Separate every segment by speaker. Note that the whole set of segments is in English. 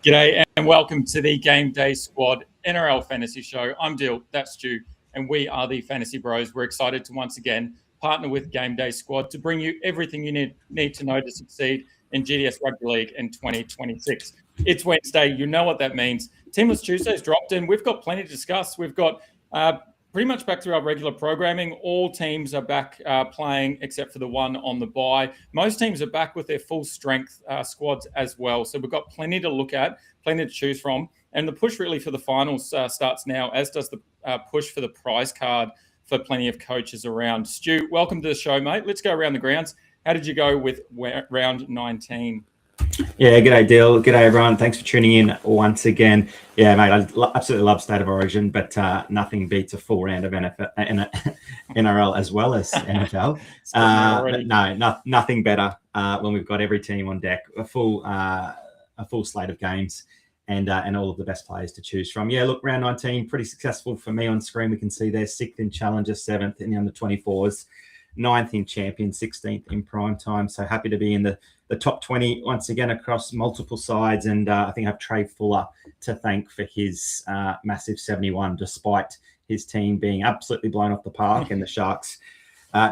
Speaker 1: G'day and welcome to the GameDay Squad NRL Fantasy Show. I'm Dyl, that's Stu, and we are the Fantasy Bros. We're excited to once again partner with GameDay Squad to bring you everything you need to know to succeed in GDS Rugby League in 2026. It's Wednesday, you know what that means. Teamless Tuesday's dropped and we've got plenty to discuss. We've got pretty much back to our regular programming. All teams are back playing except for the one on the bye. Most teams are back with their full strength squads as well. So we've got plenty to look at, plenty to choose from. And the push really for the finals starts now, as does the push for the prize card for plenty of coaches around. Stu, welcome to the show, mate. Let's go around the grounds. How did you go with round 19?
Speaker 2: Yeah, g'day, Dyl. G'day, everyone. Thanks for tuning in once again. Yeah, mate, I absolutely love State of Origin, but nothing beats a full round of NRL as well as NFL. Nothing better when we've got every team on deck, a full slate of games, and all of the best players to choose from. Yeah, look, round 19, pretty successful for me on screen. We can see there 6th in Challenger, 7th in the under-24s, 9th in Champion, 16th in Prime Time. So happy to be in the top 20 once again across multiple sides. And I think I have Trey Fuller to thank for his massive 71, despite his team being absolutely blown off the park and the Sharks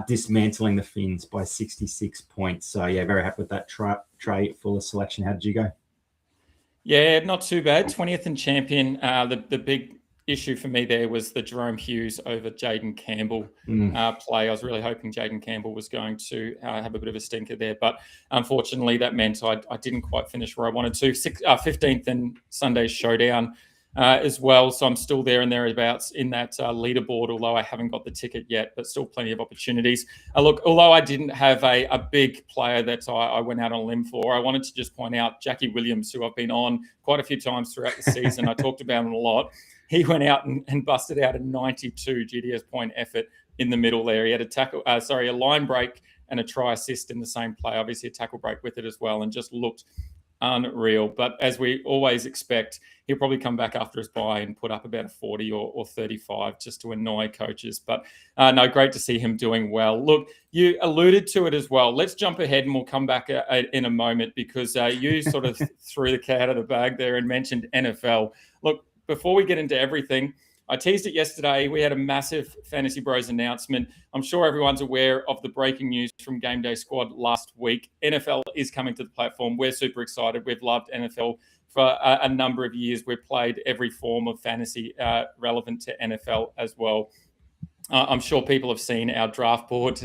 Speaker 2: dismantling the Finns by 66 points. So, yeah, very happy with that Trey Fuller selection. How did you go?
Speaker 1: Yeah, not too bad. 20th in Champion. The big issue for me there was the Jerome Hughes over Jaden Campbell play. I was really hoping Jaden Campbell was going to have a bit of a stinker there, but unfortunately that meant I didn't quite finish where I wanted to. 15th in Sunday Showdown as well, so I'm still there and thereabouts in that leaderboard, although I haven't got the ticket yet, but still plenty of opportunities. Look, although I didn't have a big player that I went out on a limb for, I wanted to just point out Jackie Williams, who I've been on quite a few times throughout the season. I talked about him a lot. He went out and busted out a 92 GDS point effort in the middle there. He had a line break and a try assist in the same play, obviously a tackle break with it as well, and just looked unreal. But as we always expect, he'll probably come back after his bye and put up about a 40 or 35 just to annoy coaches. But no, great to see him doing well. Look, you alluded to it as well. Let's jump ahead and we'll come back in a moment because you sort of threw the cat out of the bag there and mentioned NFL. Look, before we get into everything, I teased it yesterday. We had a massive Fantasy Bros announcement. I'm sure everyone's aware of the breaking news from GameDay Squad last week. NFL is coming to the platform. We're super excited. We've loved NFL for a number of years. We've played every form of fantasy relevant to NFL as well. I'm sure people have seen our draft board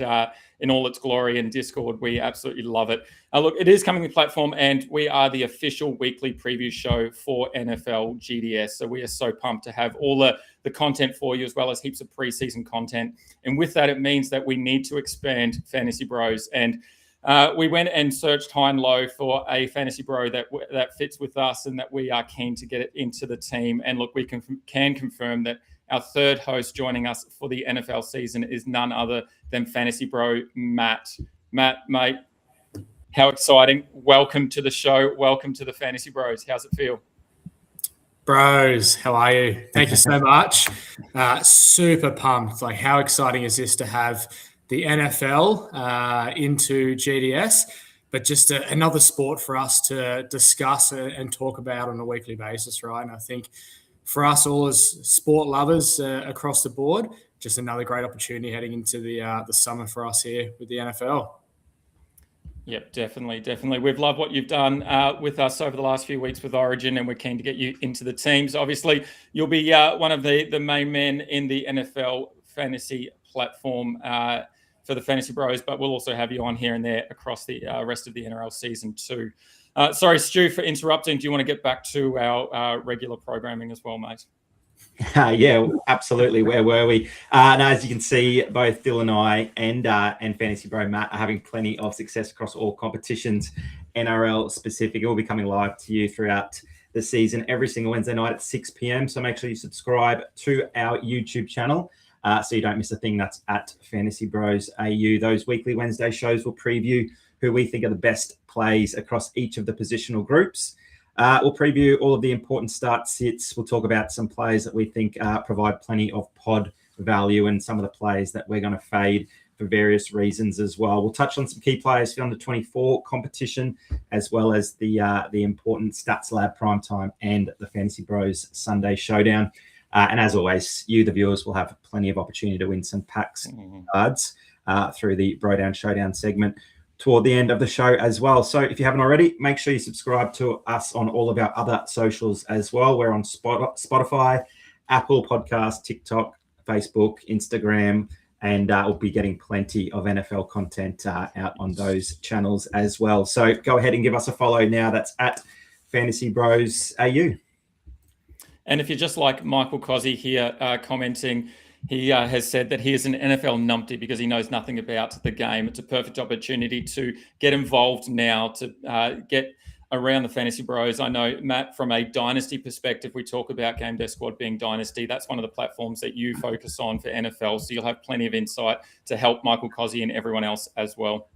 Speaker 1: in all its glory in Discord. We absolutely love it. Look, it is coming to the platform and we are the official weekly preview show for NFL GDS. So we are so pumped to have all the content for you as well as heaps of preseason content. And with that, it means that we need to expand Fantasy Bros. And we went and searched high and low for a Fantasy Bro that fits with us and that we are keen to get it into the team. And look, we can confirm that our third host joining us for the NFL season is none other than Fantasy Bro Matt. Matt, mate, how exciting. Welcome to the show. Welcome to the Fantasy Bros. How's it feel?
Speaker 3: Bros, how are you? Thank you so much. Super pumped. Like, how exciting is this to have the NFL into GDS, but just another sport for us to discuss and talk about on a weekly basis, right? And I think for us all as sport lovers across the board, just another great opportunity heading into the summer for us here with the NFL.
Speaker 1: Yep, definitely. We've loved what you've done with us over the last few weeks with Origin, and we're keen to get you into the teams. Obviously, you'll be one of the main men in the NFL fantasy platform for the Fantasy Bros, but we'll also have you on here and there across the rest of the NRL season too. Sorry, Stu, for interrupting. Do you want to get back to our regular programming as well, mate?
Speaker 2: Yeah, absolutely. Where were we? Now, as you can see, both Dyl and I and Fantasy Bro Matt are having plenty of success across all competitions, NRL specific. It will be coming live to you throughout the season every single Wednesday night at 6 p.m. So make sure you subscribe to our YouTube channel so you don't miss a thing. That's at Fantasy Bros AU. Those weekly Wednesday shows will preview who we think are the best plays across each of the positional groups. We'll preview all of the important start sits. We'll talk about some players that we think provide plenty of pod value and some of the players that we're going to fade for various reasons as well. We'll touch on some key players for under 24 competition, as well as the important Stats Lab Primetime and the FantasyBros Sunday Showdown. And as always, you, the viewers, will have plenty of opportunity to win some packs cards through the BroDown ShowDown segment toward the end of the show as well. So if you haven't already, make sure you subscribe to us on all of our other socials as well. We're on Spotify, Apple Podcasts, TikTok, Facebook, Instagram, and we'll be getting plenty of NFL content out on those channels as well. So go ahead and give us a follow now. That's at FantasyBros AU.
Speaker 1: And if you're just like Michael Cozzi here commenting, he has said that he is an NFL numpty because he knows nothing about the game. It's a perfect opportunity to get involved now, to get around the Fantasy Bros. I know, Matt, from a dynasty perspective, we talk about GameDay Squad being dynasty. That's one of the platforms that you focus on for NFL. So you'll have plenty of insight to help Michael Cozzi and everyone else as well.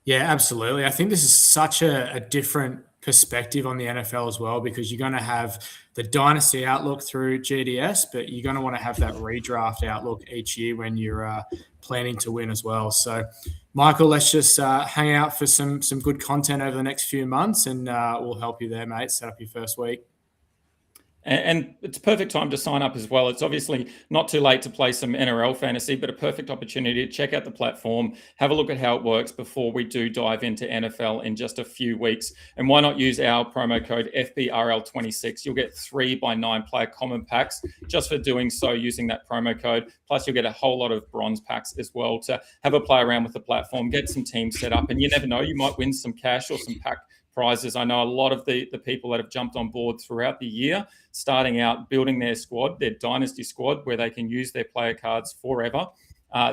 Speaker 3: Yeah, absolutely. I think this is such a different perspective on the NFL as well, because you're going to have the dynasty outlook through GDS, but you're going to want to have that redraft outlook each year when you're planning to win as well. So, Michael, let's just hang out for some good content over the next few months, and we'll help you there, mate. Set up your first week.
Speaker 1: And it's a perfect time to sign up as well. It's obviously not too late to play some NRL fantasy, but a perfect opportunity to check out the platform, have a look at how it works before we do dive into NFL in just a few weeks. And why not use our promo code FBRL26? You'll get 3x9 player common packs just for doing so using that promo code. Plus, you'll get a whole lot of bronze packs as well to have a play around with the platform, get some teams set up. And you never know, you might win some cash or some pack prizes. I know a lot of the people that have jumped on board throughout the year, starting out building their squad, their dynasty squad, where they can use their player cards forever.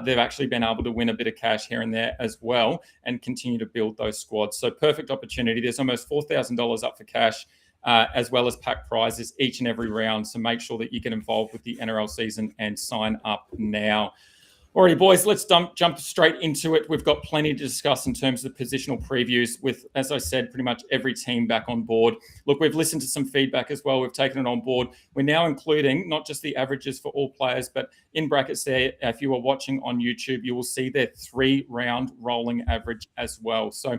Speaker 1: They've actually been able to win a bit of cash here and there as well and continue to build those squads. So perfect opportunity. There's almost $4,000 up for cash, as well as pack prizes each and every round. So make sure that you get involved with the NRL season and sign up now. Alrighty, boys, let's jump straight into it. We've got plenty to discuss in terms of positional previews with, as I said, pretty much every team back on board. Look, we've listened to some feedback as well. We've taken it on board. We're now including not just the averages for all players, but in brackets there, if you are watching on YouTube, you will see their 3-round rolling average as well. So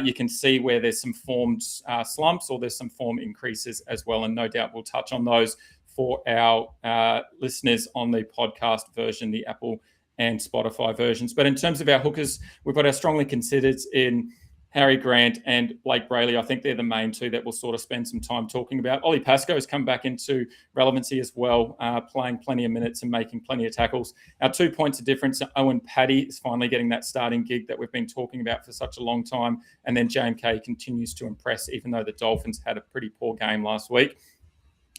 Speaker 1: you can see where there's some form slumps or there's some form increases as well. And no doubt we'll touch on those for our listeners on the podcast version, the Apple and Spotify versions. But in terms of our hookers, we've got our strongly considered in Harry Grant and Blake Brayley. I think they're the main two that we'll sort of spend some time talking about. Ollie Pascoe has come back into relevancy as well, playing plenty of minutes and making plenty of tackles. Our 2 points of difference, Owen Paddy is finally getting that starting gig that we've been talking about for such a long time. And then JMK continues to impress, even though the Dolphins had a pretty poor game last week.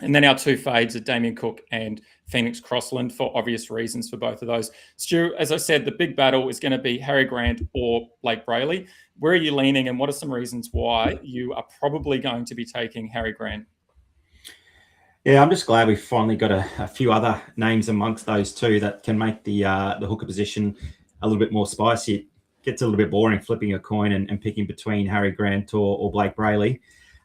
Speaker 1: And then our 2 fades are Damien Cook and Phoenix Crossland for obvious reasons for both of those. Stu, as I said, the big battle is going to be Harry Grant or Blake Brayley. Where are you leaning and what are some reasons why you are probably going to be taking Harry Grant?
Speaker 2: Yeah, I'm just glad we've finally got a few other names amongst those two that can make the hooker position a little bit more spicy. It gets a little bit boring flipping a coin and picking between Harry Grant or Blake Brayley.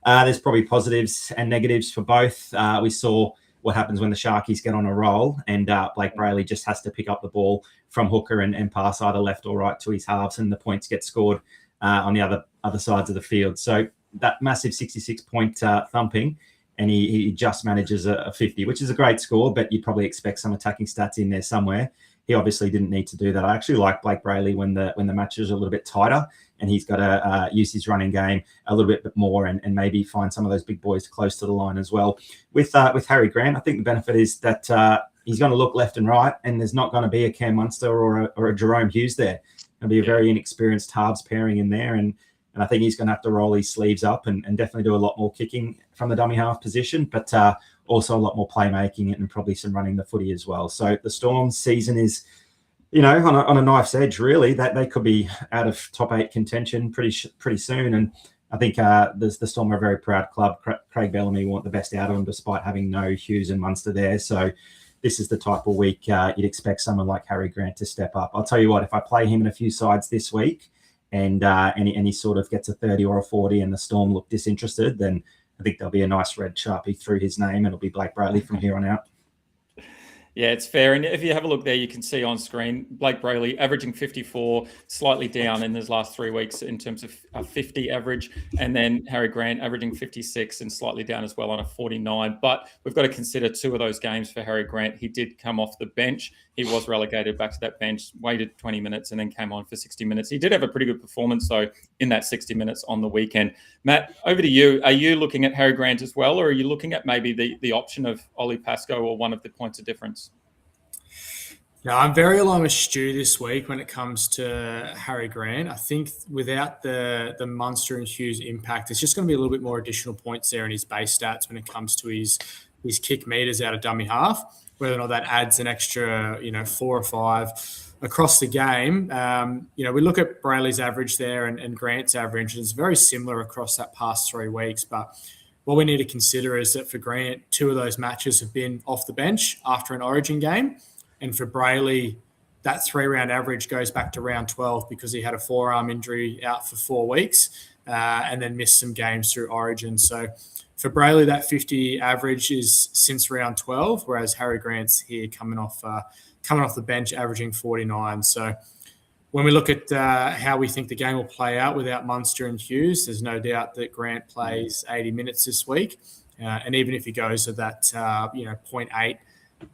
Speaker 2: There's probably positives and negatives for both. We saw what happens when the Sharkies get on a roll, and Blake Brayley just has to pick up the ball from hooker and pass either left or right to his halves, and the points get scored on the other sides of the field. So that massive 66-point thumping, and he just manages a 50, which is a great score, but you'd probably expect some attacking stats in there somewhere. He obviously didn't need to do that. I actually like Blake Brayley when the matches are a little bit tighter and he's got to use his running game a little bit more and maybe find some of those big boys close to the line as well. With Harry Grant, I think the benefit is that he's going to look left and right, and there's not going to be a Cam Munster or a Jerome Hughes there. There'll be a very inexperienced halves pairing in there, and I think he's going to have to roll his sleeves up and definitely do a lot more kicking from the dummy half position, but also a lot more playmaking and probably some running the footy as well. So the Storm's season is, on a knife's edge, really. That they could be out of top 8 contention pretty soon. And I think the Storm are a very proud club. Craig Bellamy want the best out of them despite having no Hughes and Munster there. So this is the type of week you'd expect someone like Harry Grant to step up. I'll tell you what, if I play him in a few sides this week and he sort of gets a 30 or a 40 and the Storm look disinterested, then I think there'll be a nice red Sharpie through his name. It'll be Blake Brayley from here on out.
Speaker 1: Yeah, it's fair. And if you have a look there, you can see on screen Blake Brayley averaging 54, slightly down in his last 3 weeks in terms of a 50 average. And then Harry Grant averaging 56 and slightly down as well on a 49. But we've got to consider 2 of those games for Harry Grant. He did come off the bench. He was relegated back to that bench, waited 20 minutes and then came on for 60 minutes. He did have a pretty good performance, though, in that 60 minutes on the weekend. Matt, over to you. Are you looking at Harry Grant as well, or are you looking at maybe the option of Ollie Pascoe or one of the points of difference?
Speaker 3: No, I'm very aligned with Stu this week when it comes to Harry Grant. I think without the Munster and Hughes impact, it's just going to be a little bit more additional points there in his base stats when it comes to his kick meters out of dummy half. Whether or not that adds an extra, 4 or 5 across the game. We look at Brayley's average there and Grant's average. It's very similar across that past 3 weeks. But what we need to consider is that for Grant, 2 of those matches have been off the bench after an Origin game. And for Brayley, that 3-round average goes back to round 12 because he had a forearm injury out for 4 weeks and then missed some games through Origin. So for Brayley, that 50 average is since round 12, whereas Harry Grant's here coming off the bench, averaging 49. So when we look at how we think the game will play out without Munster and Hughes, there's no doubt that Grant plays 80 minutes this week. And even if he goes to that, 0.8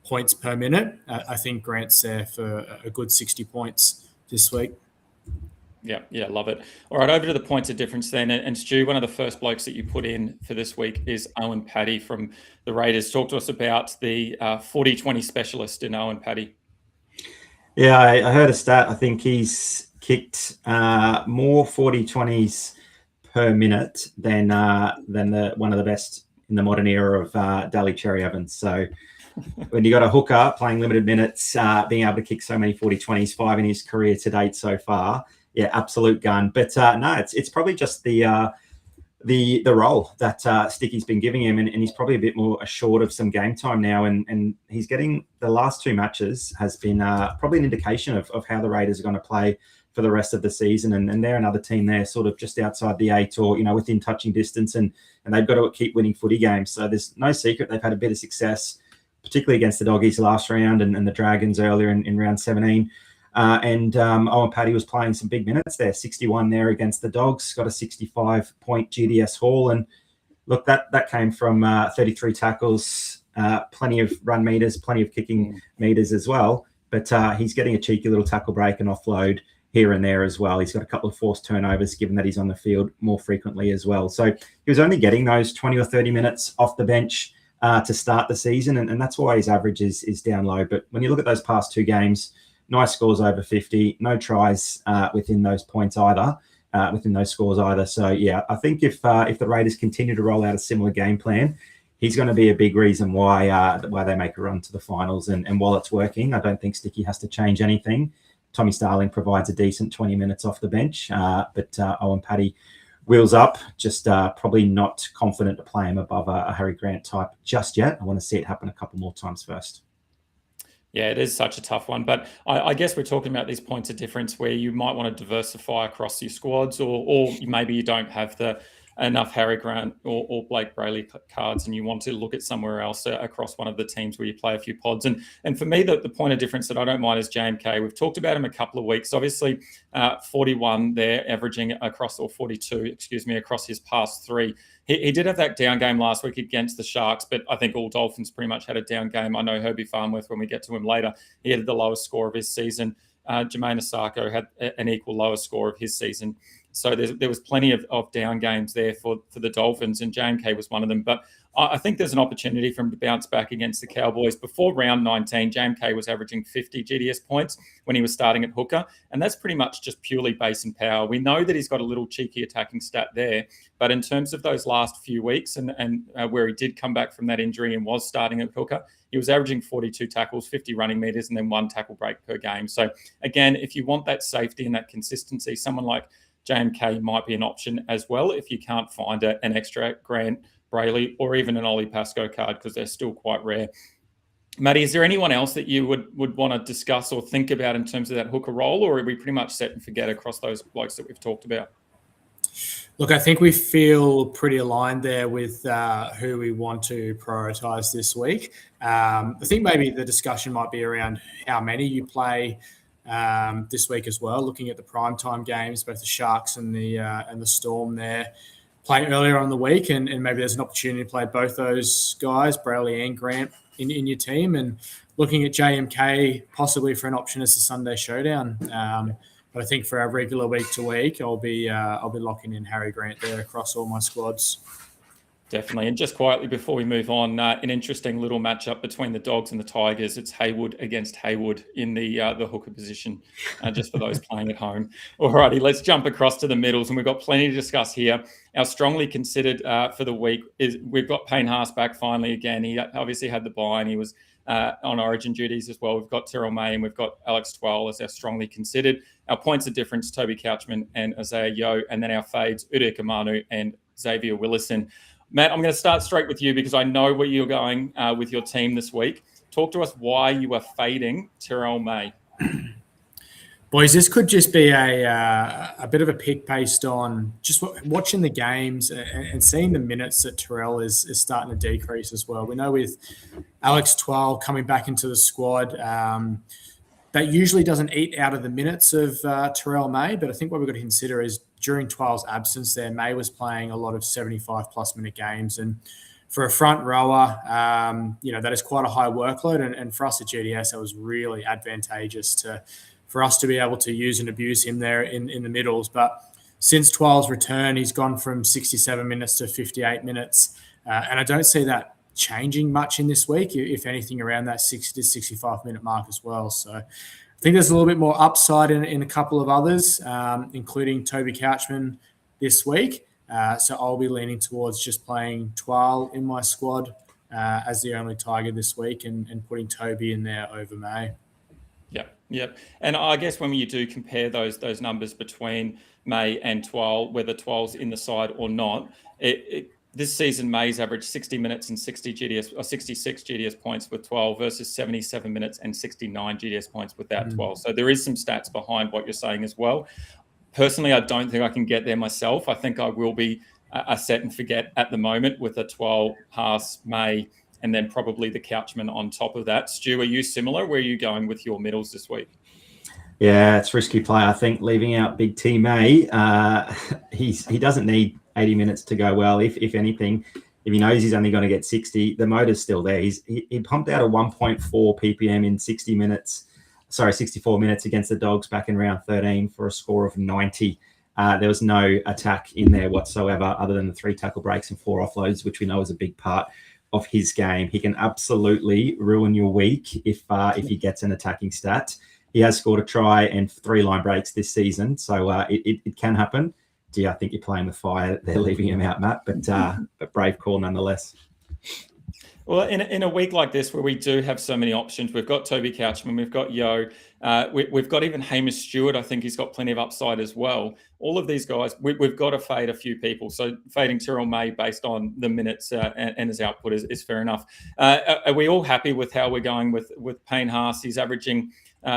Speaker 3: points per minute, I think Grant's there for a good 60 points this week.
Speaker 1: Yeah, love it. All right, over to the points of difference then. And Stu, one of the first blokes that you put in for this week is Owen Paddy from the Raiders. Talk to us about the 40-20 specialist in Owen Paddy.
Speaker 2: Yeah, I heard a stat. I think he's kicked more 40-20s per minute than one of the best in the modern era of Daly Cherry Evans. So when you got a hooker playing limited minutes, being able to kick so many 40-20s, 5 in his career to date so far, yeah, absolute gun. But no, it's probably just the role that Sticky's been giving him, and he's probably a bit more assured of some game time now, and he's getting the last 2 matches has been probably an indication of how the Raiders are going to play for the rest of the season, and they're another team there sort of just outside the 8 or within touching distance, and they've got to keep winning footy games. So there's no secret they've had a bit of success, particularly against the Doggies last round and the Dragons earlier in round 17. Owen Paddy was playing some big minutes there, 61 there against the Dogs, got a 65-point GDS haul. And look, that came from 33 tackles, plenty of run meters, plenty of kicking meters as well. But he's getting a cheeky little tackle break and offload here and there as well. He's got a couple of forced turnovers, given that he's on the field more frequently as well. So he was only getting those 20 or 30 minutes off the bench to start the season, and that's why his average is down low. But when you look at those past 2 games, nice scores over 50, no tries within those points either, within those scores either. So yeah, I think if the Raiders continue to roll out a similar game plan, he's going to be a big reason why they make a run to the finals. And while it's working, I don't think Sticky has to change anything. Tommy Starling provides a decent 20 minutes off the bench, but Owen Paddy wheels up, just probably not confident to play him above a Harry Grant type just yet. I want to see it happen a couple more times first.
Speaker 1: Yeah, it is such a tough one. But I guess we're talking about these points of difference where you might want to diversify across your squads, or maybe you don't have enough Harry Grant or Blake Brayley cards and you want to look at somewhere else across one of the teams where you play a few pods. And for me, the point of difference that I don't mind is JMK. We've talked about him a couple of weeks. Obviously, 41 there, averaging across, or 42, excuse me, across his past 3. He did have that down game last week against the Sharks, but I think all Dolphins pretty much had a down game. I know Herbie Farnworth, when we get to him later, he had the lowest score of his season. Jermaine Asako had an equal lowest score of his season. So there was plenty of down games there for the Dolphins, and JMK was one of them. But I think there's an opportunity for him to bounce back against the Cowboys. Before round 19, JMK was averaging 50 GDS points when he was starting at hooker, and that's pretty much just purely base and power. We know that he's got a little cheeky attacking stat there, but in terms of those last few weeks and where he did come back from that injury and was starting at hooker, he was averaging 42 tackles, 50 running meters, and then 1 tackle break per game. So again, if you want that safety and that consistency, someone like JMK might be an option as well if you can't find an extra Grant Brayley or even an Ollie Pascoe card, because they're still quite rare. Matty, is there anyone else that you would want to discuss or think about in terms of that hooker role, or are we pretty much set and forget across those blokes that we've talked about?
Speaker 3: Look, I think we feel pretty aligned there with who we want to prioritise this week. I think maybe the discussion might be around how many you play this week as well, looking at the primetime games, both the Sharks and the Storm there, playing earlier on in the week, and maybe there's an opportunity to play both those guys, Brayley and Grant, in your team, and looking at JMK possibly for an option as a Sunday Showdown. But I think for our regular week to week, I'll be locking in Harry Grant there across all my squads.
Speaker 1: Definitely. And just quietly before we move on, an interesting little matchup between the Dogs and the Tigers. It's Haywood against Haywood in the hooker position, just for those playing at home. Alrighty, let's jump across to the middles, and we've got plenty to discuss here. Our strongly considered for the week is we've got Payne Haas back finally again. He obviously had the bye and he was on Origin duties as well. We've got Terrell May and we've got Alex Twal as our strongly considered. Our points of difference, Toby Couchman and Isaiah Yeo, and then our fades, Uday Kamanu and Xavier Willison. Matt, I'm going to start straight with you because I know where you're going with your team this week. Talk to us why you are fading Terrell May.
Speaker 3: Boys, this could just be a bit of a pick based on just watching the games and seeing the minutes that Terrell is starting to decrease as well. We know with Alex Twal coming back into the squad, that usually doesn't eat out of the minutes of Terrell May, but I think what we've got to consider is during Twal's absence there, May was playing a lot of 75-plus minute games, and for a front rower, that is quite a high workload, and for us at GDS, that was really advantageous for us to be able to use and abuse him there in the middles. But since Twal's return, he's gone from 67 minutes to 58 minutes, and I don't see that changing much in this week, if anything around that 60 to 65 minute mark as well. So I think there's a little bit more upside in a couple of others, including Toby Couchman this week. So I'll be leaning towards just playing Twal in my squad as the only Tiger this week and putting Toby in there over May.
Speaker 1: Yep. And I guess when you do compare those numbers between May and Twal, whether Twal's in the side or not, this season, May's averaged 60 minutes and 66 GDS points with 12 versus 77 minutes and 69 GDS points without 12. So there is some stats behind what you're saying as well. Personally, I don't think I can get there myself. I think I will be a set and forget at the moment with a 12, Haas, May, and then probably the Couchman on top of that. Stu, are you similar? Where are you going with your middles this week?
Speaker 2: Yeah, it's risky play. I think leaving out Big T May, he doesn't need 80 minutes to go well. If anything, if he knows he's only going to get 60, the motor's still there. He pumped out a 1.4 ppm in 64 minutes against the Dogs back in round 13 for a score of 90. There was no attack in there whatsoever other than the 3 tackle breaks and 4 offloads, which we know is a big part of his game. He can absolutely ruin your week if he gets an attacking stat. He has scored a try and 3 line breaks this season, so it can happen. I think you're playing with fire. They're leaving him out, Matt, but brave call nonetheless.
Speaker 1: Well, in a week like this where we do have so many options, we've got Toby Couchman, we've got Yeo, we've got even Hamish Stewart. I think he's got plenty of upside as well. All of these guys, we've got to fade a few people. So fading Terrell May based on the minutes and his output is fair enough. Are we all happy with how we're going with Payne Haas? He's averaging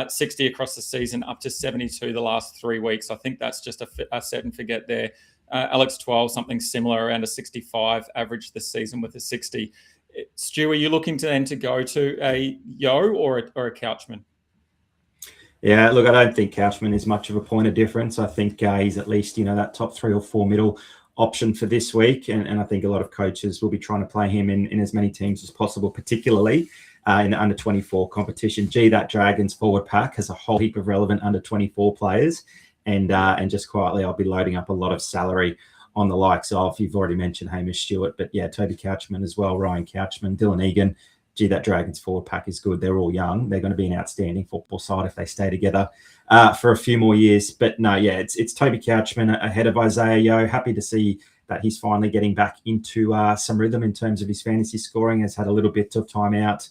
Speaker 1: 60 across the season, up to 72 the last 3 weeks. I think that's just a set and forget there. Alex Twal, something similar, around a 65 average this season with a 60. Stu, are you looking to go to a Yeo or a Couchman?
Speaker 2: Yeah, look, I don't think Couchman is much of a point of difference. I think he's at least, that top 3 or 4 middle option for this week. And I think a lot of coaches will be trying to play him in as many teams as possible, particularly in the under-24 competition. That Dragons forward pack has a whole heap of relevant under-24 players. And just quietly, I'll be loading up a lot of salary on the likes of, you've already mentioned Hamish Stewart, but yeah, Toby Couchman as well, Ryan Couchman, Dylan Egan. That Dragons forward pack is good. They're all young. They're going to be an outstanding football side if they stay together for a few more years. But no, yeah, it's Toby Couchman ahead of Isaiah Yeo. Happy to see that he's finally getting back into some rhythm in terms of his fantasy scoring. Has had a little bit of time out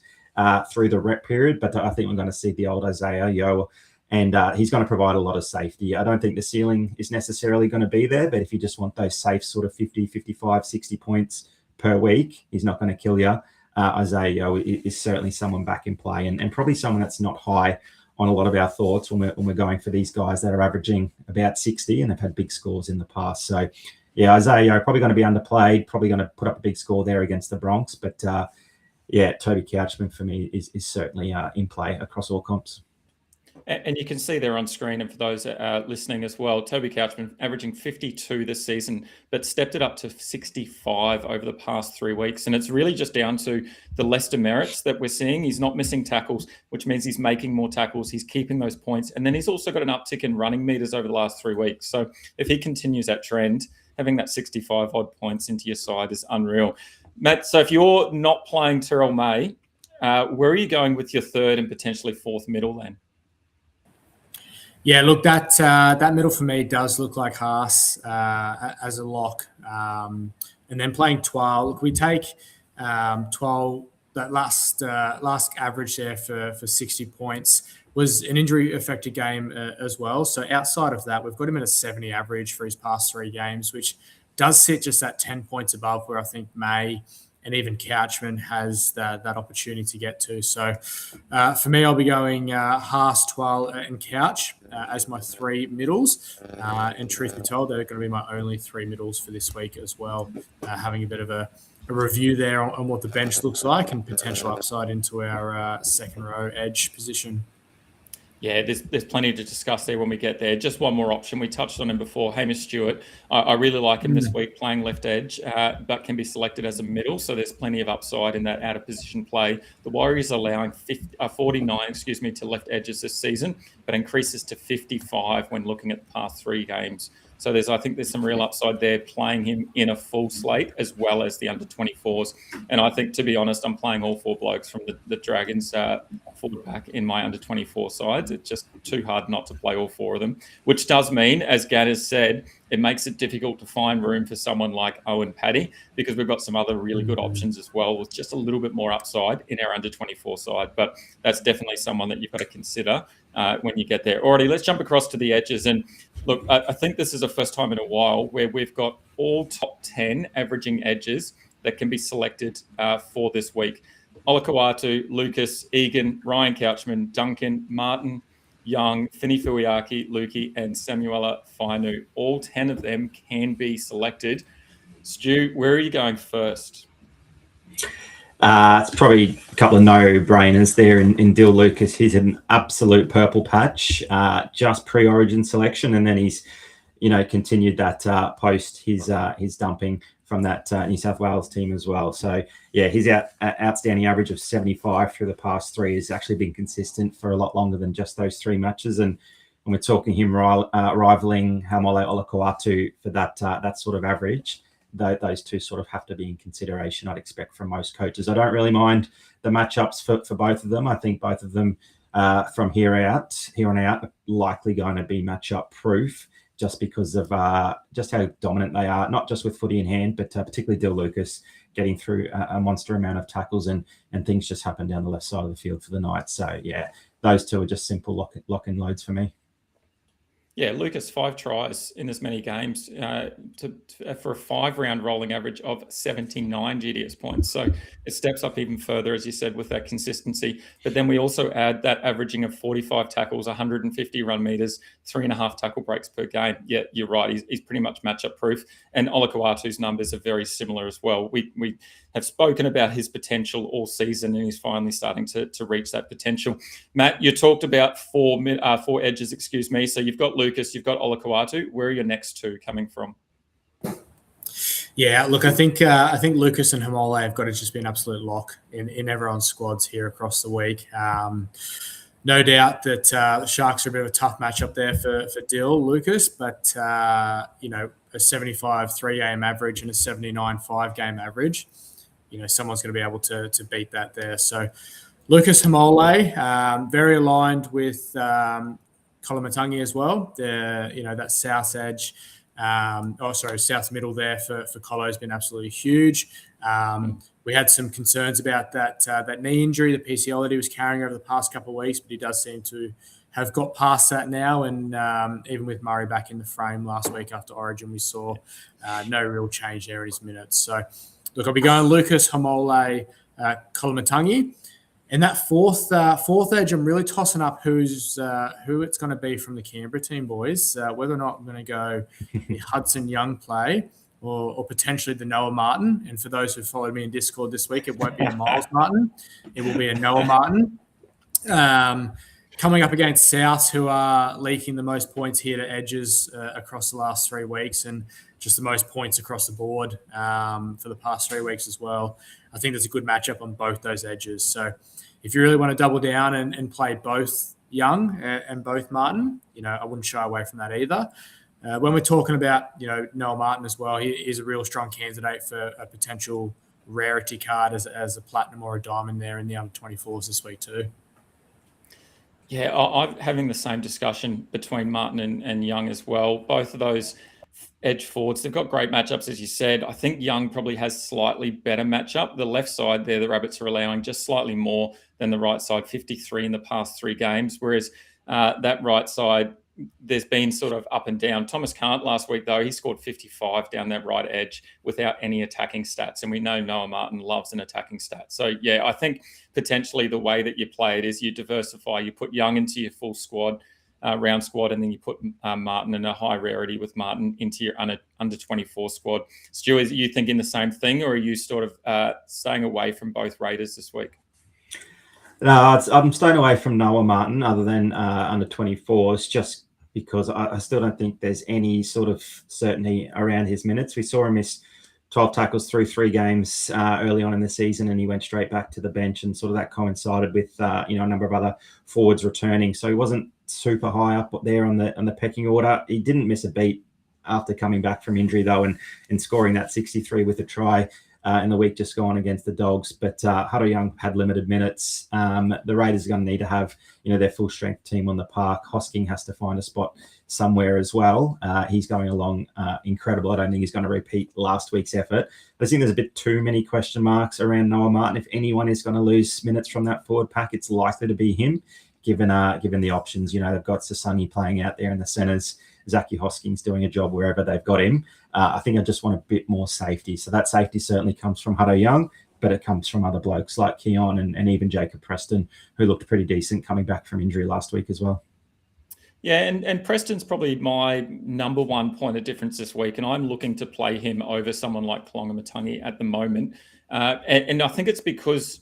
Speaker 2: through the rep period, but I think we're going to see the old Isaiah Yeo, and he's going to provide a lot of safety. I don't think the ceiling is necessarily going to be there, but if you just want those safe sort of 50, 55, 60 points per week, he's not going to kill you. Isaiah Yeo is certainly someone back in play and probably someone that's not high on a lot of our thoughts when we're going for these guys that are averaging about 60 and have had big scores in the past. So, yeah, Isaiah probably going to be underplayed, probably going to put up a big score there against the Bronx. But, yeah, Toby Couchman for me is certainly in play across all comps.
Speaker 1: And you can see there on screen, and for those listening as well, Toby Couchman averaging 52 this season, but stepped it up to 65 over the past 3 weeks. And it's really just down to the less demerits that we're seeing. He's not missing tackles, which means he's making more tackles. He's keeping those points. And then he's also got an uptick in running meters over the last 3 weeks. So if he continues that trend, having that 65 odd points into your side is unreal. Matt, so if you're not playing Terrell May, where are you going with your third and potentially fourth middle then?
Speaker 3: Yeah, look, that middle for me does look like Haas as a lock. And then playing Twal, look, we take Twal, that last average there for 60 points was an injury-affected game as well. So outside of that, we've got him at a 70 average for his past 3 games, which does sit just at 10 points above where I think May and even Couchman has that opportunity to get to. So for me, I'll be going Haas, Twal, and Couch as my 3 middles. And truth be told, they're going to be my only 3 middles for this week as well, having a bit of a review there on what the bench looks like and potential upside into our second row edge position.
Speaker 1: Yeah, there's plenty to discuss there when we get there. Just one more option. We touched on him before, Hamish Stewart. I really like him this week playing left edge, but can be selected as a middle. So there's plenty of upside in that out of position play. The Warriors are allowing 49, to left edges this season, but increases to 55 when looking at the past 3 games. So I think there's some real upside there playing him in a full slate as well as the under 24s. And I think, to be honest, I'm playing all 4 blokes from the Dragons forward pack in my under 24 sides. It's just too hard not to play all 4 of them, which does mean, as Gad has said, it makes it difficult to find room for someone like Owen Paddy, because we've got some other really good options as well with just a little bit more upside in our under 24 side. But that's definitely someone that you've got to consider when you get there. Alrighty, let's jump across to the edges. And look, I think this is the first time in a while where we've got all top 10 averaging edges that can be selected for this week. Olakau'atu, Lucas, Egan, Ryan Couchman, Duncan, Martin, Young, Fini Fuiaki, Lukey, and Samuela Fainu. All 10 of them can be selected. Stu, where are you going first?
Speaker 2: It's probably a couple of no-brainers there in Dyl Lucas. He's an absolute purple patch, just pre-origin selection, and then he's, continued that post his dumping from that New South Wales team as well. So, yeah, his outstanding average of 75 through the past 3 has actually been consistent for a lot longer than just those 3 matches. And when we're talking him rivaling Haumole Olakau'atu for that sort of average, those 2 sort of have to be in consideration, I'd expect, from most coaches. I don't really mind the matchups for both of them. I think both of them from here on out are likely going to be matchup proof, just because of just how dominant they are, not just with footy in hand, but particularly Dyl Lucas getting through a monster amount of tackles, and things just happen down the left side of the field for the night. So, yeah, those 2 are just simple lock-in loads for me.
Speaker 1: Yeah, Lucas, 5 tries in as many games for a 5-round rolling average of 79 GDS points. So it steps up even further, as you said, with that consistency. But then we also add that averaging of 45 tackles, 150 run meters, 3.5 tackle breaks per game. Yeah, you're right. He's pretty much matchup proof. And Olakau'atu's numbers are very similar as well. We have spoken about his potential all season, and he's finally starting to reach that potential. Matt, you talked about 4 edges, So you've got Lucas, you've got Olakau'atu. Where are your next 2 coming from?
Speaker 3: Yeah, look, I think Lucas and Haumole have got to just be an absolute lock in everyone's squads here across the week. No doubt that the Sharks are a bit of a tough matchup there for Dyl Lucas, but a 75 3-game average and a 79 5-game average, someone's going to be able to beat that there. So Lucas Haumole, very aligned with Kolomatangi as well. That south edge, south middle there for Colo has been absolutely huge. We had some concerns about that knee injury, the PCL that he was carrying over the past couple of weeks, but he does seem to have got past that now. And even with Murray back in the frame last week after Origin, we saw no real change there in his minutes. So, look, I'll be going Lucas, Haumole, Kolomatangi. And that fourth edge, I'm really tossing up who it's going to be from the Canberra team, boys. Whether or not I'm going to go the Hudson Young play or potentially the Noah Martin. And for those who followed me in Discord this week, it won't be a Miles Martin. It will be a Noah Martin. Coming up against South, who are leaking the most points here to edges across the last 3 weeks, and just the most points across the board for the past 3 weeks as well. I think there's a good matchup on both those edges. So if you really want to double down and play both Young and both Martin, I wouldn't shy away from that either. When we're talking about, Noah Martin as well, he is a real strong candidate for a potential rarity card as a platinum or a diamond there in the under-24s this week too.
Speaker 1: Yeah, I'm having the same discussion between Martin and Young as well. Both of those edge forwards, they've got great matchups, as you said. I think Young probably has slightly better matchup. The left side there, the Rabbits are allowing just slightly more than the right side, 53 in the past 3 games, whereas that right side, there's been sort of up and down. Thomas Cant last week, though, he scored 55 down that right edge without any attacking stats. And we know Noah Martin loves an attacking stat. So, yeah, I think potentially the way that you play it is you diversify. You put Young into your full squad, round squad, and then you put Martin in a high rarity with Martin into your under 24 squad. Stu, are you thinking the same thing, or are you sort of staying away from both Raiders this week?
Speaker 2: No, I'm staying away from Noah Martin other than under 24s, just because I still don't think there's any sort of certainty around his minutes. We saw him miss 12 tackles through 3 games early on in the season, and he went straight back to the bench, and sort of that coincided with a number of other forwards returning. So he wasn't super high up there on the pecking order. He didn't miss a beat after coming back from injury though, and scoring that 63 with a try in the week just gone against the Dogs. But Huddo Young had limited minutes. The Raiders are going to need to have their full strength team on the park. Hosking has to find a spot somewhere as well. He's going along incredible. I don't think he's going to repeat last week's effort. I think there's a bit too many question marks around Noah Martin. If anyone is going to lose minutes from that forward pack, it's likely to be him, given the options. They've got Sasani playing out there in the centres. Zachy Hosking's doing a job wherever they've got him. I think I just want a bit more safety. So that safety certainly comes from Huddo Young, but it comes from other blokes like Keon and even Jacob Preston, who looked pretty decent coming back from injury last week as well.
Speaker 1: Yeah, and Preston's probably my number one point of difference this week, and I'm looking to play him over someone like Polonga Matangi at the moment. And I think it's because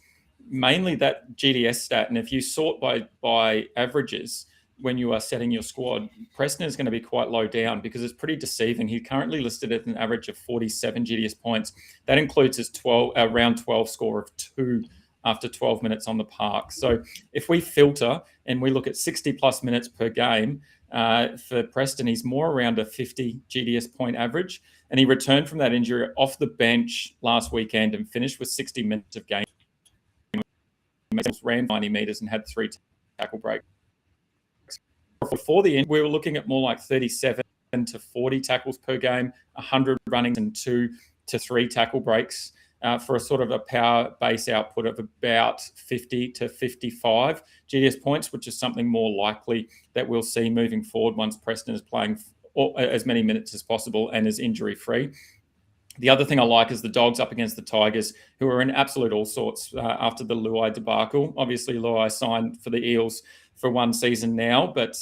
Speaker 1: mainly that GDS stat, and if you sort by averages, when you are setting your squad, Preston is going to be quite low down because it's pretty deceiving. He's currently listed at an average of 47 GDS points. That includes his round 12 score of 2 after 12 minutes on the park. So if we filter and we look at 60 plus minutes per game for Preston, he's more around a 50 GDS point average. And he returned from that injury off the bench last weekend and finished with 60 minutes of game. Ran 90 meters and had 3 tackle breaks. Before the end, we were looking at more like 37 to 40 tackles per game, 100 runnings and 2 to 3 tackle breaks for a sort of a power base output of about 50 to 55 GDS points, which is something more likely that we'll see moving forward once Preston is playing as many minutes as possible and is injury-free. The other thing I like is the Dogs up against the Tigers, who are in absolute all sorts after the Luai debacle. Obviously, Luai signed for the Eels for 1 season now, but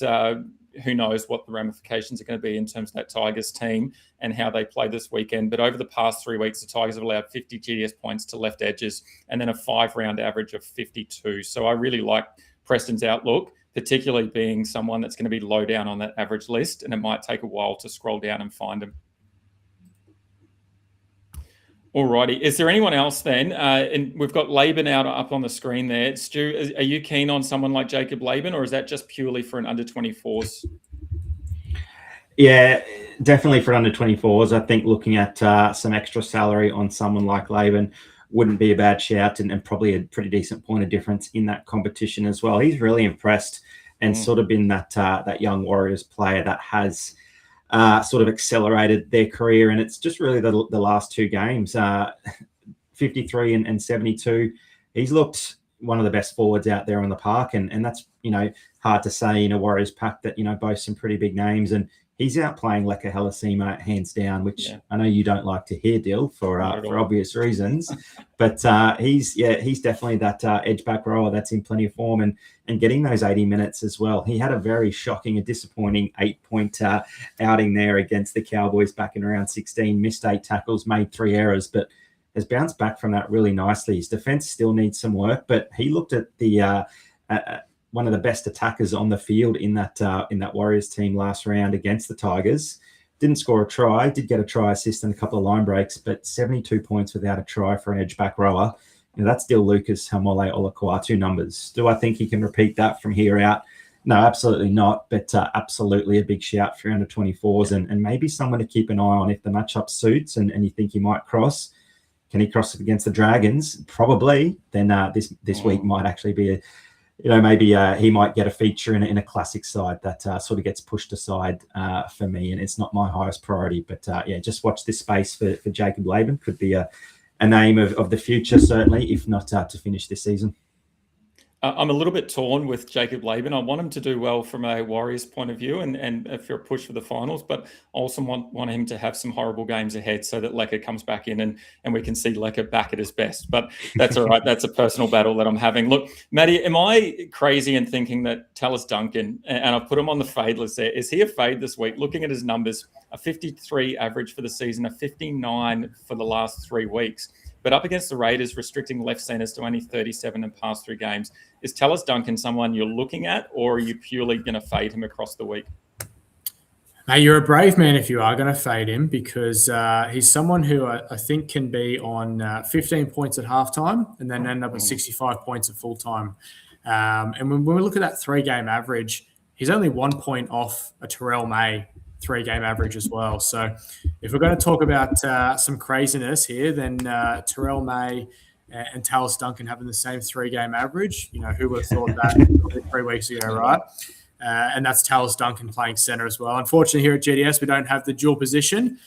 Speaker 1: who knows what the ramifications are going to be in terms of that Tigers team and how they play this weekend. But over the past 3 weeks, the Tigers have allowed 50 GDS points to left edges and then a 5-round average of 52. So I really like Preston's outlook, particularly being someone that's going to be low down on that average list, and it might take a while to scroll down and find him. Alrighty. Is there anyone else then? And we've got Laban up on the screen there. Stu, are you keen on someone like Jacob Laban, or is that just purely for an under 24s?
Speaker 2: Yeah, definitely for under 24s. I think looking at some extra salary on someone like Laban wouldn't be a bad shout, and probably a pretty decent point of difference in that competition as well. He's really impressed and sort of been that young Warriors player that has sort of accelerated their career, and it's just really the last 2 games, 53 and 72. He's looked one of the best forwards out there on the park, and that's hard to say in a Warriors pack that boasts some pretty big names, and he's outplaying Leka Halasima hands down, which I know you don't like to hear, Dyl, for obvious reasons. But he's definitely that edge back rower that's in plenty of form and getting those 80 minutes as well. He had a very shocking and disappointing 8-point outing there against the Cowboys back in round 16. Missed 8 tackles, made 3 errors, but has bounced back from that really nicely. His defense still needs some work, but he looked at the one of the best attackers on the field in that Warriors team last round against the Tigers. Didn't score a try, did get a try assist and a couple of line breaks, but 72 points without a try for an edge back rower. That's Dyl Lucas, Haumole Olakwatu numbers. Do I think he can repeat that from here out? No, absolutely not, but absolutely a big shout for under 24s and maybe someone to keep an eye on if the matchup suits and you think he might cross. Can he cross it against the Dragons? Probably. Then this week might actually be maybe he might get a feature in a classic side that sort of gets pushed aside for me, and it's not my highest priority. But just watch this space for Jacob Laban. Could be a name of the future, certainly, if not to finish this season.
Speaker 1: I'm a little bit torn with Jacob Laban. I want him to do well from a Warriors point of view and for a push for the finals, but I also want him to have some horrible games ahead so that Leka comes back in and we can see Leka back at his best. But that's all right. That's a personal battle that I'm having. Look, Maddie, am I crazy in thinking that Tallis Duncan, and I've put him on the fade list there, is he a fade this week? Looking at his numbers, a 53 average for the season, a 59 for the last 3 weeks. But up against the Raiders, restricting left centres to only 37 in past 3 games. Is Tallis Duncan someone you're looking at, or are you purely going to fade him across the week?
Speaker 3: Now, you're a brave man if you are going to fade him, because he's someone who I think can be on 15 points at halftime and then end up at 65 points at full time. And when we look at that 3-game average, he's only 1 point off a Terrell May 3-game average as well. So if we're going to talk about some craziness here, then Terrell May and Tallis Duncan having the same 3-game average, who would have thought that 3 weeks ago, right? And that's Tallis Duncan playing centre as well. Unfortunately, here at GDS, we don't have the dual position.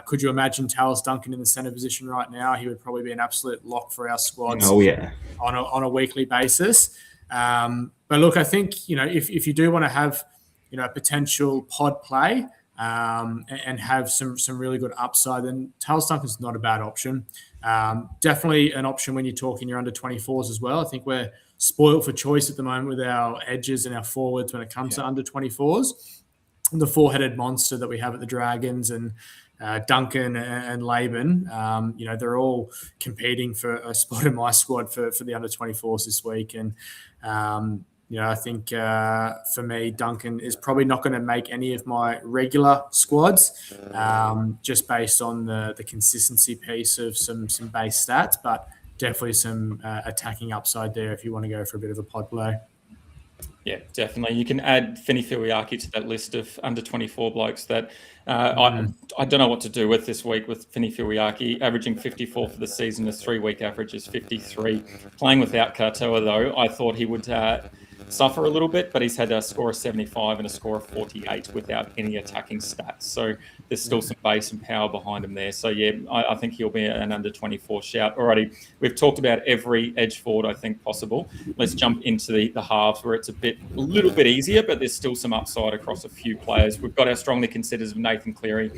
Speaker 3: Could you imagine Tallis Duncan in the centre position right now? He would probably be an absolute lock for our squads on a weekly basis. But look, I think, if you do want to have, a potential pod play, and have some really good upside, then Tallis Duncan's not a bad option. Definitely an option when you're talking your under 24s as well. I think we're spoiled for choice at the moment with our edges and our forwards when it comes to under 24s. The 4-headed monster that we have at the Dragons and Duncan and Laban, they're all competing for a spot in my squad for the under 24s this week. And I think for me, Duncan is probably not going to make any of my regular squads, just based on the consistency piece of some base stats, but definitely some attacking upside there if you want to go for a bit of a pod play.
Speaker 1: Yeah, definitely. You can add Fini Filiaki to that list of under 24 blokes that I don't know what to do with this week with Fini Filiaki, averaging 54 for the season. His 3-week average is 53. Playing without Katoa, though, I thought he would suffer a little bit, but he's had a score of 75 and a score of 48 without any attacking stats. So there's still some base and power behind him there. So, yeah, I think he'll be an under 24 shout. Alrighty, we've talked about every edge forward I think possible. Let's jump into the halves where it's a little bit easier, but there's still some upside across a few players. We've got our strongly considered of Nathan Cleary,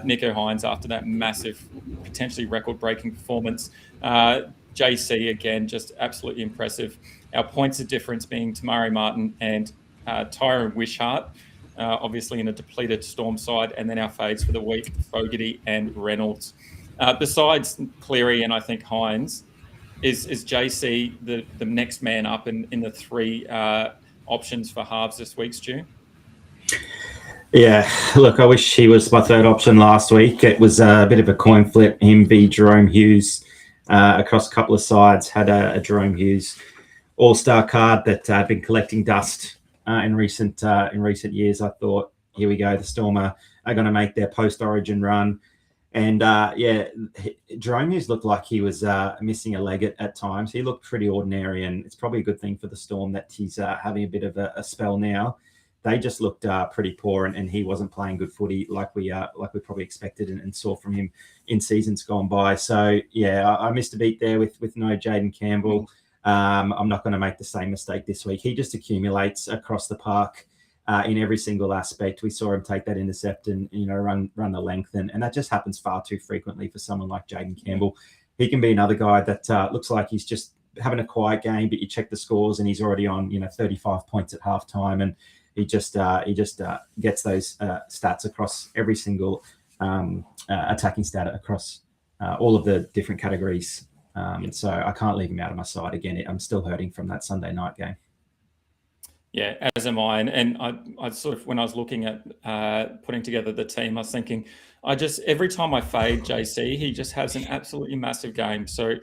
Speaker 1: Nico Hines after that massive, potentially record-breaking performance. JC, again, just absolutely impressive. Our points of difference being Tamari Martin and Tyrone Wishart, obviously in a depleted Storm side, and then our fades for the week, Fogarty and Reynolds. Besides Cleary and I think Hines, is JC the next man up in the 3 options for halves this week, Stu?
Speaker 2: Yeah, look, I wish he was my 3rd option last week. It was a bit of a coin flip. Him v Jerome Hughes across a couple of sides. Had a Jerome Hughes all-star card that had been collecting dust in recent years. I thought, here we go, the Storm are going to make their post-Origin run. And, Jerome Hughes looked like he was missing a leg at times. He looked pretty ordinary, and it's probably a good thing for the Storm that he's having a bit of a spell now. They just looked pretty poor, and he wasn't playing good footy like we probably expected and saw from him in seasons gone by. So, yeah, I missed a beat there with no Jaden Campbell. I'm not going to make the same mistake this week. He just accumulates across the park. in every single aspect. We saw him take that intercept and run the length, and that just happens far too frequently for someone like Jayden Campbell. He can be another guy that looks like he's just having a quiet game, but you check the scores and he's already on 35 points at halftime, and he just gets those stats across every single attacking stat across all of the different categories. So I can't leave him out of my side. Again, I'm still hurting from that Sunday night game.
Speaker 1: Yeah, as am I. And I sort of, when I was looking at putting together the team, I was thinking, every time I fade JC, he just has an absolutely massive game. So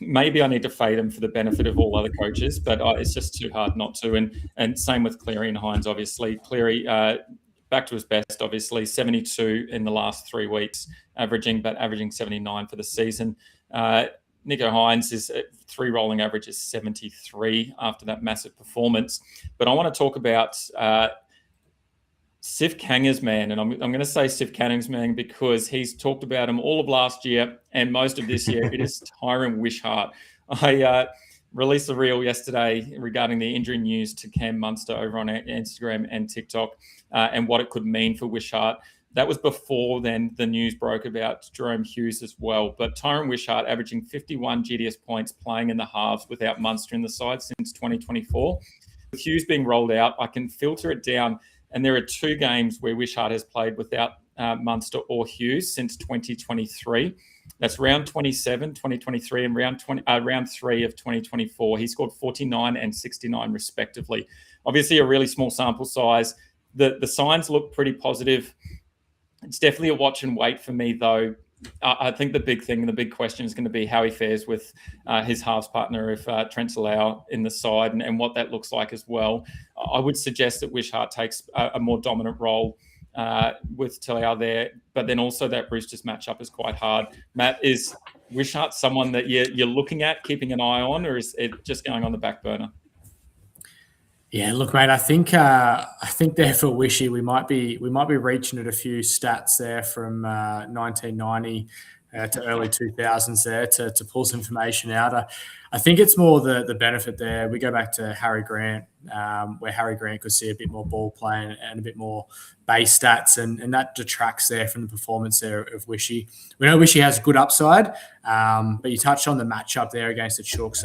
Speaker 1: maybe I need to fade him for the benefit of all other coaches, but it's just too hard not to. And same with Cleary and Hines, obviously. Cleary, back to his best, obviously, 72 in the last 3 weeks, averaging 79 for the season. Nico Hines is 3 rolling average is 73 after that massive performance. But I want to talk about Sif Kanga's man, and I'm going to say Sif Kanga's man because he's talked about him all of last year and most of this year. It is Tyron Wishart. I released a reel yesterday regarding the injury news to Cam Munster over on Instagram and TikTok and what it could mean for Wishart. That was before then the news broke about Jerome Hughes as well. But Tyron Wishart averaging 51 GDS points playing in the halves without Munster in the side since 2024. With Hughes being rolled out, I can filter it down. And there are 2 games where Wishart has played without Munster or Hughes since 2023. That's round 27, 2023, and round 3 of 2024. He scored 49 and 69 respectively. Obviously, a really small sample size. The signs look pretty positive. It's definitely a watch and wait for me, though. I think the big thing and the big question is going to be how he fares with his halves partner if Trent Salau in the side and what that looks like as well. I would suggest that Wishart takes a more dominant role with Salau there, but then also that Roosters matchup is quite hard. Matt, is Wishart someone that you're looking at, keeping an eye on, or is it just going on the back burner?
Speaker 3: Yeah, look, mate. I think there for Wishy, we might be reaching at a few stats there from 1990 to early 2000s there to pull some information out. I think it's more the benefit there. We go back to Harry Grant, where Harry Grant could see a bit more ball play and a bit more base stats, and that detracts there from the performance there of Wishy. We know Wishy has good upside, but you touched on the matchup there against the Chooks.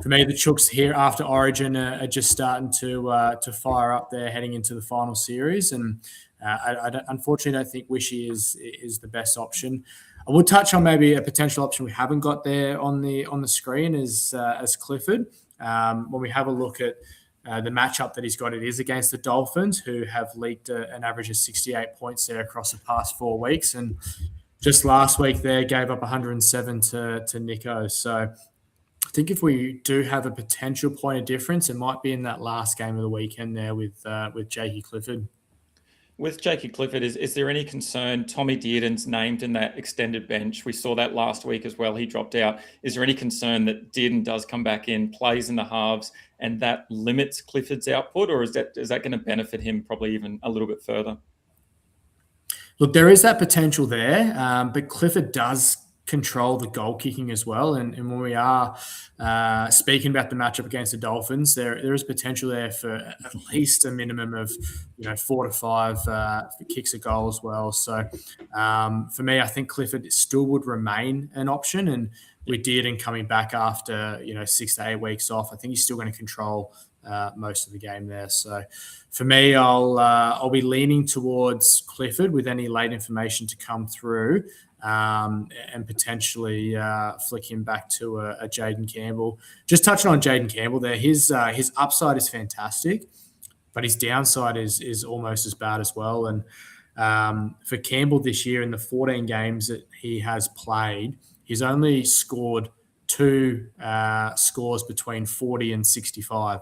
Speaker 3: For me, the Chooks here after Origin are just starting to fire up there heading into the final series, and I unfortunately don't think Wishy is the best option. I would touch on maybe a potential option we haven't got there on the screen as Clifford. When we have a look at the matchup that he's got, it is against the Dolphins, who have leaked an average of 68 points there across the past 4 weeks, and just last week there gave up 107 to Nico. So I think if we do have a potential point of difference, it might be in that last game of the weekend there with Jakey Clifford.
Speaker 1: With Jakey Clifford, is there any concern? Tommy Dearden's named in that extended bench. We saw that last week as well. He dropped out. Is there any concern that Dearden does come back in, plays in the halves, and that limits Clifford's output, or is that going to benefit him probably even a little bit further?
Speaker 3: Look, there is that potential there, but Clifford does control the goal kicking as well. And when we are speaking about the matchup against the Dolphins, there is potential there for at least a minimum of 4 to 5 kicks a goal as well. So for me, I think Clifford still would remain an option, and with Dearden coming back after 6 to 8 weeks off, I think he's still going to control most of the game there. So for me, I'll be leaning towards Clifford with any late information to come through. And potentially flick him back to a Jayden Campbell. Just touching on Jayden Campbell there, his upside is fantastic, but his downside is almost as bad as well. And for Campbell this year, in the 14 games that he has played, he's only scored 2 scores between 40 and 65.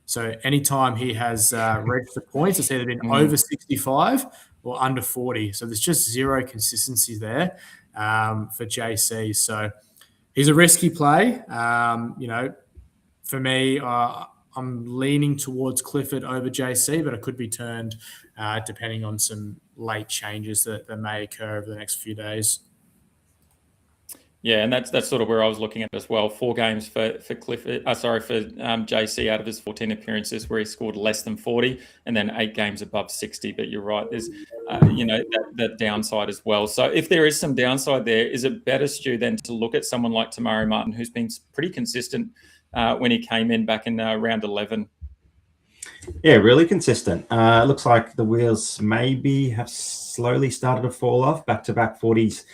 Speaker 3: So anytime he has registered points, it's either been over 65 or under 40. So there's just zero consistency there for JC. So he's a risky play. For me, I'm leaning towards Clifford over JC, but it could be turned depending on some late changes that may occur over the next few days.
Speaker 1: Yeah, and that's sort of where I was looking at as well. 4 games for Clifford, for JC out of his 14 appearances where he scored less than 40, and then 8 games above 60. But you're right, there's that downside as well. So if there is some downside there, is it better, Stu, than to look at someone like Tamari Martin, who's been pretty consistent when he came in back in round 11?
Speaker 2: Yeah, really consistent. It looks like the wheels maybe have slowly started to fall off. Back-to-back 40s.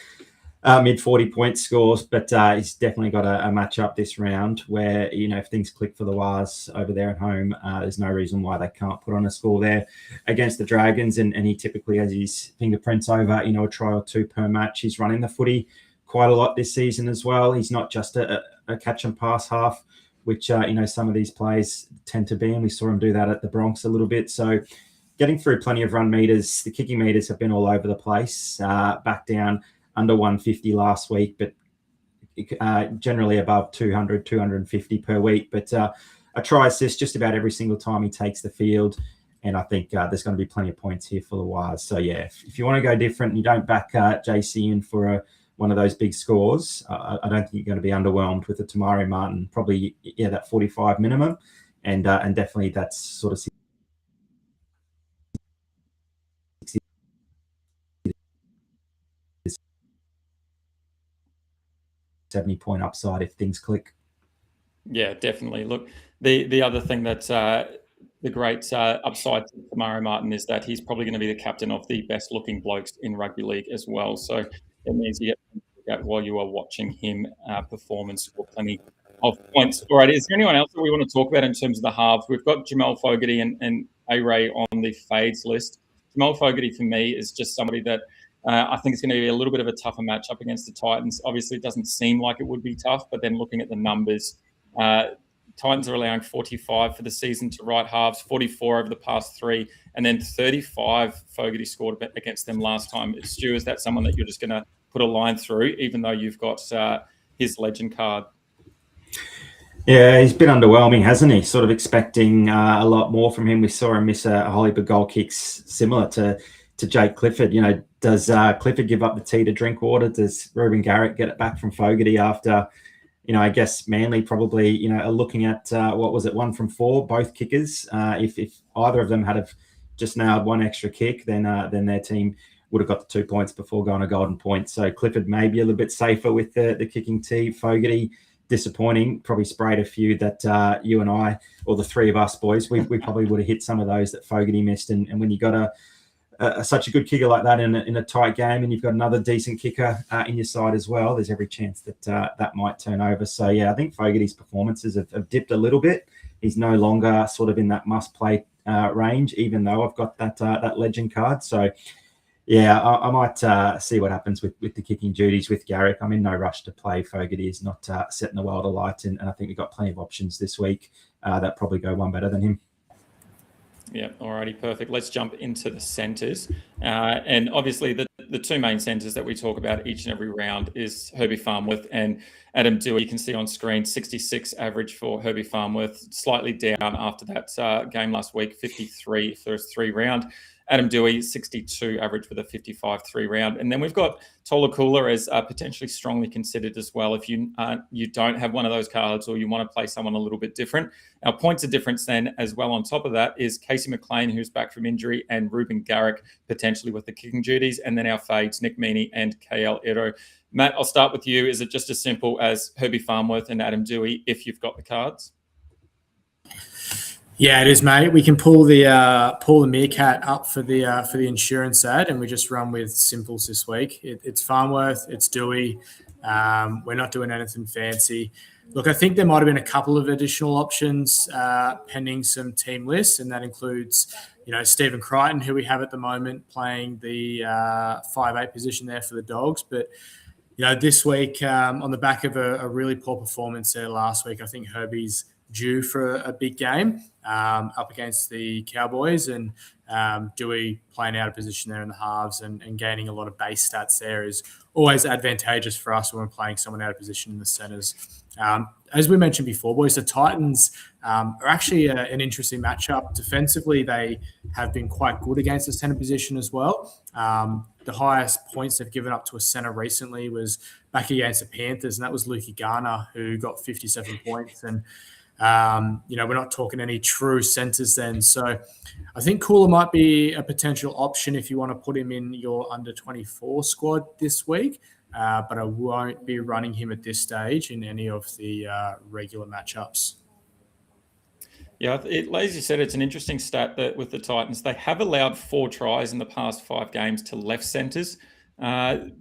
Speaker 2: Mid 40-point scores, but he's definitely got a match up this round where, if things click for the Wars over there at home, there's no reason why they can't put on a score there against the Dragons. And he typically has his fingerprints over, a try or 2 per match. He's running the footy quite a lot this season as well. He's not just a catch and pass half, which, some of these players tend to be. And we saw him do that at the Bronx a little bit. So getting through plenty of run meters. The kicking meters have been all over the place, back down under 150 last week, but generally above 200, 250 per week. But a try assist just about every single time he takes the field. And I think there's going to be plenty of points here for the Wires. So, yeah, if you want to go different and you don't back JC in for one of those big scores, I don't think you're going to be underwhelmed with the Tamari Martin. Probably, that 45 minimum. And definitely that's sort of 70-point upside if things click.
Speaker 1: Yeah, definitely. Look, the other thing that's the great upside to Tamari Martin is that he's probably going to be the captain of the best looking blokes in rugby league as well. So it means you get to look at while you are watching him perform and score plenty of points. All right, is there anyone else that we want to talk about in terms of the halves? We've got Jamal Fogarty and A-Ray on the fades list. Jamal Fogarty for me is just somebody that I think it's going to be a little bit of a tougher matchup against the Titans. Obviously, it doesn't seem like it would be tough, but then looking at the numbers, Titans are allowing 45 for the season to right halves, 44 over the past 3, and then 35 Fogarty scored against them last time. Stu, is that someone that you're just going to put a line through, even though you've got his legend card?
Speaker 2: Yeah, he's been underwhelming, hasn't he? Sort of expecting a lot more from him. We saw him miss a Hollywood goal kicks similar to Jake Clifford. Does Clifford give up the tea to drink water? Does Ruben Garrick get it back from Fogarty after, I guess Manly probably, are looking at, 1 from 4, both kickers. If either of them had have just nailed one extra kick, then their team would have got the 2 points before going a golden point. So Clifford may be a little bit safer with the kicking tee. Fogarty, disappointing, probably sprayed a few that you and I, or the 3 of us boys, we probably would have hit some of those that Fogarty missed. And when you got such a good kicker like that in a tight game, and you've got another decent kicker in your side as well, there's every chance that that might turn over. So, yeah, I think Fogarty's performances have dipped a little bit. He's no longer sort of in that must-play range, even though I've got that legend card. So, yeah, I might see what happens with the kicking duties with Garrick. I'm in no rush to play. Fogarty is not setting the world alight, and I think we've got plenty of options this week that probably go one better than him.
Speaker 1: Yeah, alrighty, perfect. Let's jump into the centres. And obviously the 2 main centres that we talk about each and every round is Herbie Farnworth and Adam Dewey. You can see on screen 66 average for Herbie Farnworth, slightly down after that game last week, 53 first 3 round. Adam Dewey, 62 average with a 55 3 round. And then we've got Tola Kula as potentially strongly considered as well. If you don't have one of those cards or you want to play someone a little bit different. Our points of difference then as well on top of that is Casey McLean, who's back from injury, and Ruben Garrick potentially with the kicking duties. And then our fades, Nick Meaney and KL Ero. Matt, I'll start with you. Is it just as simple as Herbie Farnworth and Adam Dewey if you've got the cards?
Speaker 3: Yeah, it is, mate. We can pull the meerkat up for the insurance ad, and we just run with simples this week. It's Farnworth, it's Dewey. We're not doing anything fancy. Look, I think there might have been a couple of additional options pending some team lists, and that includes, Stephen Crichton, who we have at the moment playing the 5'8" position there for the Dogs. But this week on the back of a really poor performance there last week, I think Herbie's due for a big game up against the Cowboys, and Dewey playing out of position there in the halves and gaining a lot of base stats there is always advantageous for us when we're playing someone out of position in the centres. As we mentioned before, boys, the Titans are actually an interesting matchup. Defensively, they have been quite good against the centre position as well. the highest points they've given up to a centre recently was back against the Panthers, and that was Lukey Garner, who got 57 points. And, we're not talking any true centres then. So I think Cooler might be a potential option if you want to put him in your under-24 squad this week. But I won't be running him at this stage in any of the regular matchups.
Speaker 1: Yeah, as you said, it's an interesting stat that with the Titans, they have allowed 4 tries in the past 5 games to left centres,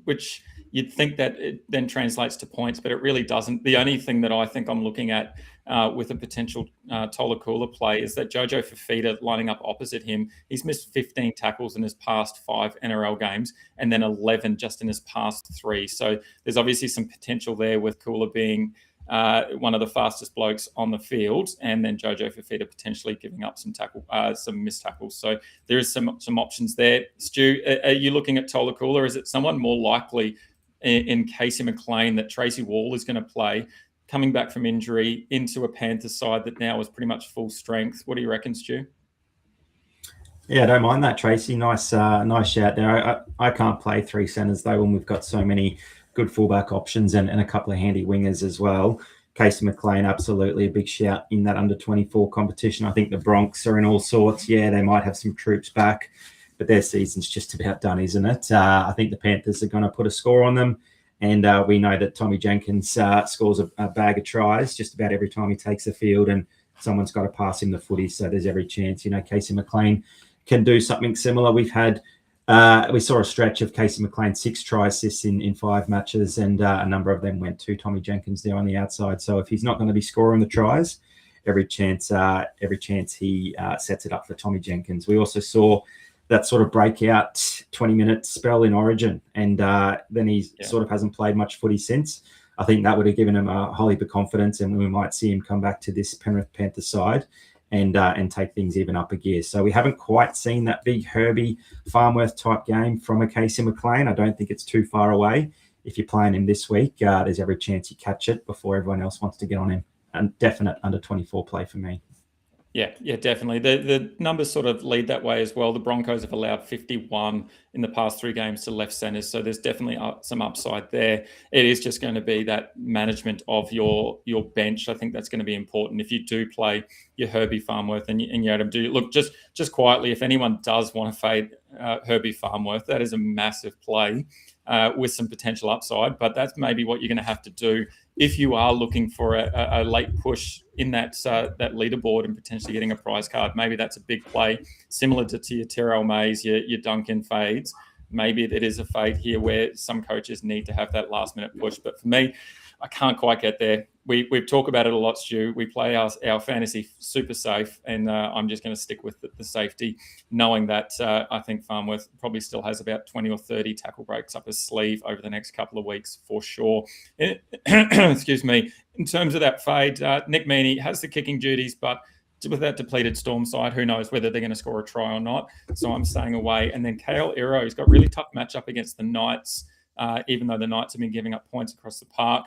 Speaker 1: which you'd think that it then translates to points, but it really doesn't. The only thing that I think I'm looking at with a potential Tola Cooler play is that Jojo Fafita lining up opposite him. He's missed 15 tackles in his past 5 NRL games and then 11 just in his past 3. So there's obviously some potential there with Cooler being one of the fastest blokes on the field, and then Jojo Fafita potentially giving up some missed tackles. So there is some options there. Stu, are you looking at Tola Cooler? Is it someone more likely in Casey McLean that Tracy Wall is going to play, coming back from injury into a Panthers side that now is pretty much full strength? What do you reckon, Stu?
Speaker 2: Yeah, I don't mind that, Tracy. Nice shout there. I can't play 3 centres though when we've got so many good fullback options and a couple of handy wingers as well. Casey McLean, absolutely a big shout in that under-24 competition. I think the Bronx are in all sorts. Yeah, they might have some troops back, but their season's just about done, isn't it? I think the Panthers are going to put a score on them, and we know that Tommy Jenkins scores a bag of tries just about every time he takes the field, and someone's got to pass him the footy, so there's every chance, Casey McLean can do something similar. We saw a stretch of Casey McLean 6 try assists in 5 matches, and a number of them went to Tommy Jenkins there on the outside. So if he's not going to be scoring the tries, every chance he sets it up for Tommy Jenkins. We also saw that sort of breakout 20-minute spell in Origin, and then he sort of hasn't played much footy since. I think that would have given him a whole heap of confidence, and we might see him come back to this Penrith Panthers side and take things even up a gear. So we haven't quite seen that big Herbie Farnworth type game from a Casey McLean. I don't think it's too far away. If you're playing him this week, there's every chance you catch it before everyone else wants to get on him. And definite under-24 play for me.
Speaker 1: Yeah, definitely. The numbers sort of lead that way as well. The Broncos have allowed 51 in the past 3 games to left centres, so there's definitely some upside there. It is just going to be that management of your bench. I think that's going to be important. If you do play your Herbie Farnworth and you Adam do look just quietly, if anyone does want to fade Herbie Farnworth, that is a massive play with some potential upside. But that's maybe what you're going to have to do if you are looking for a late push in that leaderboard and potentially getting a prize card. Maybe that's a big play, similar to your Terrell Mays, your Duncan fades. Maybe it is a fade here where some coaches need to have that last minute push. But for me, I can't quite get there. We've talked about it a lot, Stu. We play our fantasy super safe, and I'm just going to stick with the safety, knowing that I think Farnworth probably still has about 20 or 30 tackle breaks up his sleeve over the next couple of weeks for sure. Excuse me. In terms of that fade, Nick Meaney has the kicking duties, but with that depleted Storm side, who knows whether they're going to score a try or not. So I'm staying away. And then Kale Iro, he's got really tough matchup against the Knights, even though the Knights have been giving up points across the park.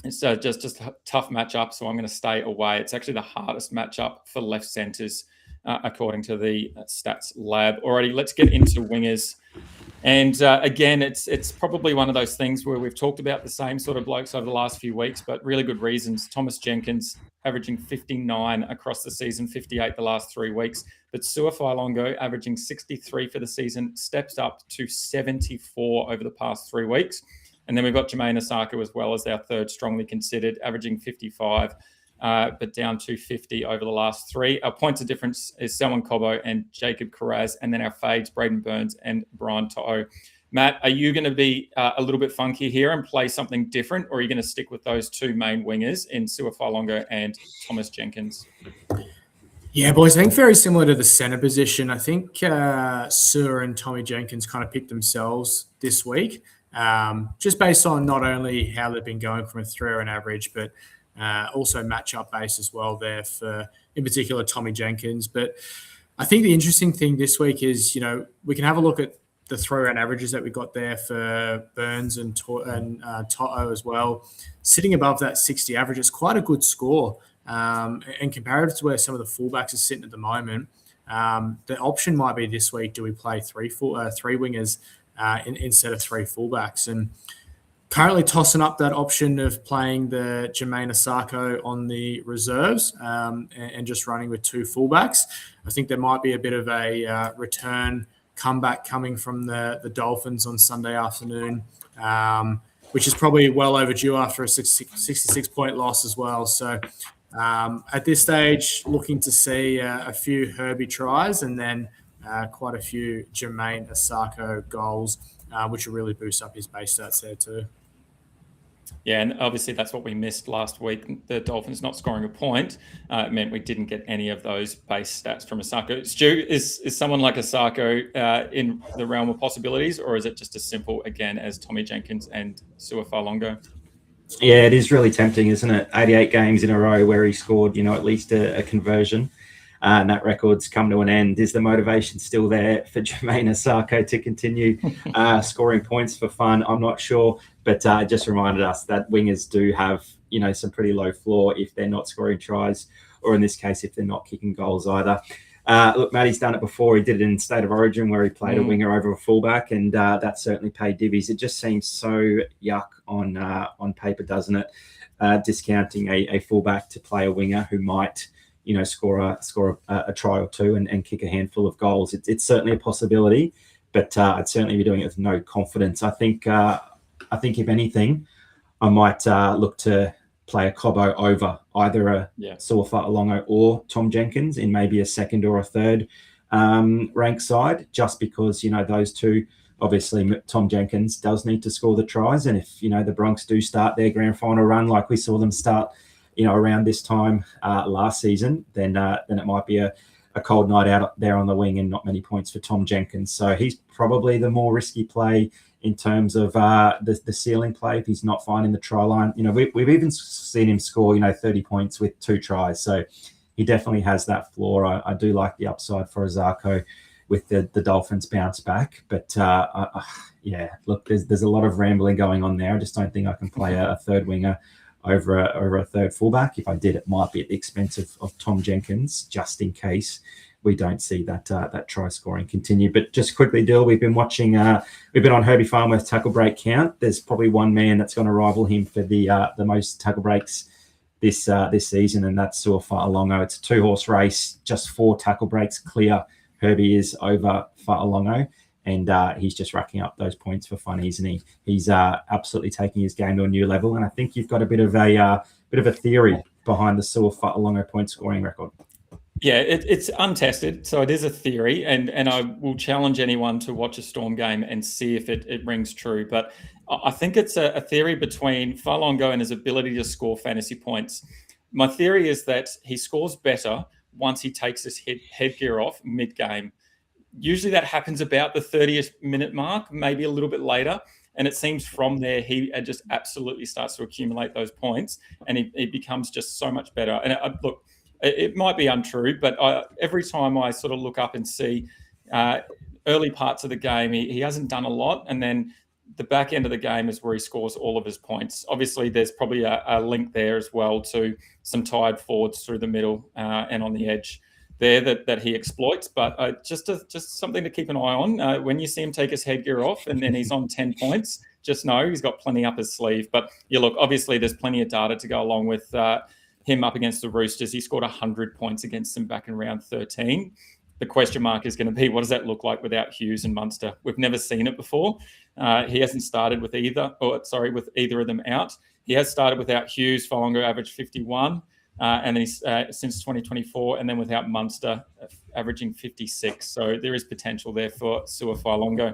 Speaker 1: It's just a tough matchup, so I'm going to stay away. It's actually the hardest matchup for left centres, according to the stats lab. Alrighty, let's get into wingers. And again, it's probably one of those things where we've talked about the same sort of blokes over the last few weeks, but really good reasons. Thomas Jenkins averaging 59 across the season, 58 the last 3 weeks. But Suafai Longo averaging 63 for the season, steps up to 74 over the past 3 weeks. And then we've got Jermaine Osako as well as our third strongly considered, averaging 55, but down to 50 over the last 3. Our points of difference is Selwyn Cobbo and Jacob Carraz, and then our fades, Braden Burns and Brian To'o. Matt, are you going to be a little bit funky here and play something different, or are you going to stick with those 2 main wingers in Suafai Longo and Thomas Jenkins?
Speaker 3: Yeah, boys, I think very similar to the centre position. I think Su'a and Tommy Jenkins kind of picked themselves this week. Just based on not only how they've been going from a 3 on average, but also matchup base as well there for, in particular, Tommy Jenkins. But I think the interesting thing this week is, we can have a look at the 3 on averages that we got there for Burns and To'o as well. Sitting above that 60 average, it's quite a good score. And comparative to where some of the fullbacks are sitting at the moment, the option might be this week, do we play 3 wingers instead of 3 fullbacks. And currently tossing up that option of playing the Jermaine Asako on the reserves and just running with 2 fullbacks. I think there might be a bit of a return comeback coming from the Dolphins on Sunday afternoon, which is probably well overdue after a 66-point loss as well. So at this stage, looking to see a few Herbie tries and then quite a few Jermaine Asako goals, which will really boost up his base stats there too.
Speaker 1: Yeah, and obviously that's what we missed last week. The Dolphins not scoring a point meant we didn't get any of those base stats from Asako. Stu, is someone like Asako in the realm of possibilities, or is it just as simple, again, as Tommy Jenkins and Su'a-Fa'alogo?
Speaker 2: Yeah, it is really tempting, isn't it? 88 games in a row where he scored, at least a conversion. And that record's come to an end. Is the motivation still there for Jermaine Asako to continue scoring points for fun? I'm not sure, but it just reminded us that wingers do have, some pretty low floor if they're not scoring tries, or in this case, if they're not kicking goals either. Look, Matty's done it before. He did it in State of Origin where he played a winger over a fullback, and that certainly paid divvies. It just seems so yuck on paper, doesn't it? Discounting a fullback to play a winger who might score a try or two and kick a handful of goals. It's certainly a possibility, but I'd certainly be doing it with no confidence. I think if anything, I might look to play a Cobbo over either a Su'a-Fa'alogo or Tom Jenkins in maybe a second or a third rank side, just because those two. Obviously, Tom Jenkins does need to score the tries, and if the Bronx do start their grand final run like we saw them start around this time last season, then it might be a cold night out there on the wing and not many points for Tom Jenkins. So he's probably the more risky play in terms of the ceiling play if he's not finding the try line. We've even seen him score 30 points with 2 tries. So he definitely has that floor. I do like the upside for Asako with the Dolphins bounce back. But look, there's a lot of rambling going on there. I just don't think I can play a third winger over a third fullback. If I did, it might be at the expense of Tom Jenkins, just in case we don't see that try scoring continue. But just quickly, Dyl, we've been watching. We've been on Herbie Farnworth's tackle break count. There's probably one man that's going to rival him for the most tackle breaks this season, and that's Su'a-Fa'alogo. It's a 2-horse race, just 4 tackle breaks clear. Herbie is over Fa'alogo. And he's just racking up those points for fun, isn't he? He's absolutely taking his game to a new level. And I think you've got a bit of a theory behind the Su'a-Fa'alogo point scoring record.
Speaker 1: Yeah, it's untested, so it is a theory, and I will challenge anyone to watch a Storm game and see if it rings true. But I think it's a theory between Fa'alogo and his ability to score fantasy points. My theory is that he scores better once he takes his headgear off mid-game. Usually that happens about the 30th minute mark, maybe a little bit later. And it seems from there, he just absolutely starts to accumulate those points, and he becomes just so much better. And look, it might be untrue, but every time I sort of look up and see early parts of the game, he hasn't done a lot. And then the back end of the game is where he scores all of his points. Obviously, there's probably a link there as well to some tired forwards through the middle and on the edge there that he exploits, but just something to keep an eye on. When you see him take his headgear off and then he's on 10 points, just know he's got plenty up his sleeve. But look, obviously there's plenty of data to go along with him up against the Roosters. He scored 100 points against them back in round 13. The question mark is going to be, what does that look like without Hughes and Munster? We've never seen it before. He hasn't started with either of them out. He has started without Hughes. Fa'alogo averaged 51. And then he's since 2024, and then without Munster, averaging 56. So there is potential there for Su'a-Fa'alogo.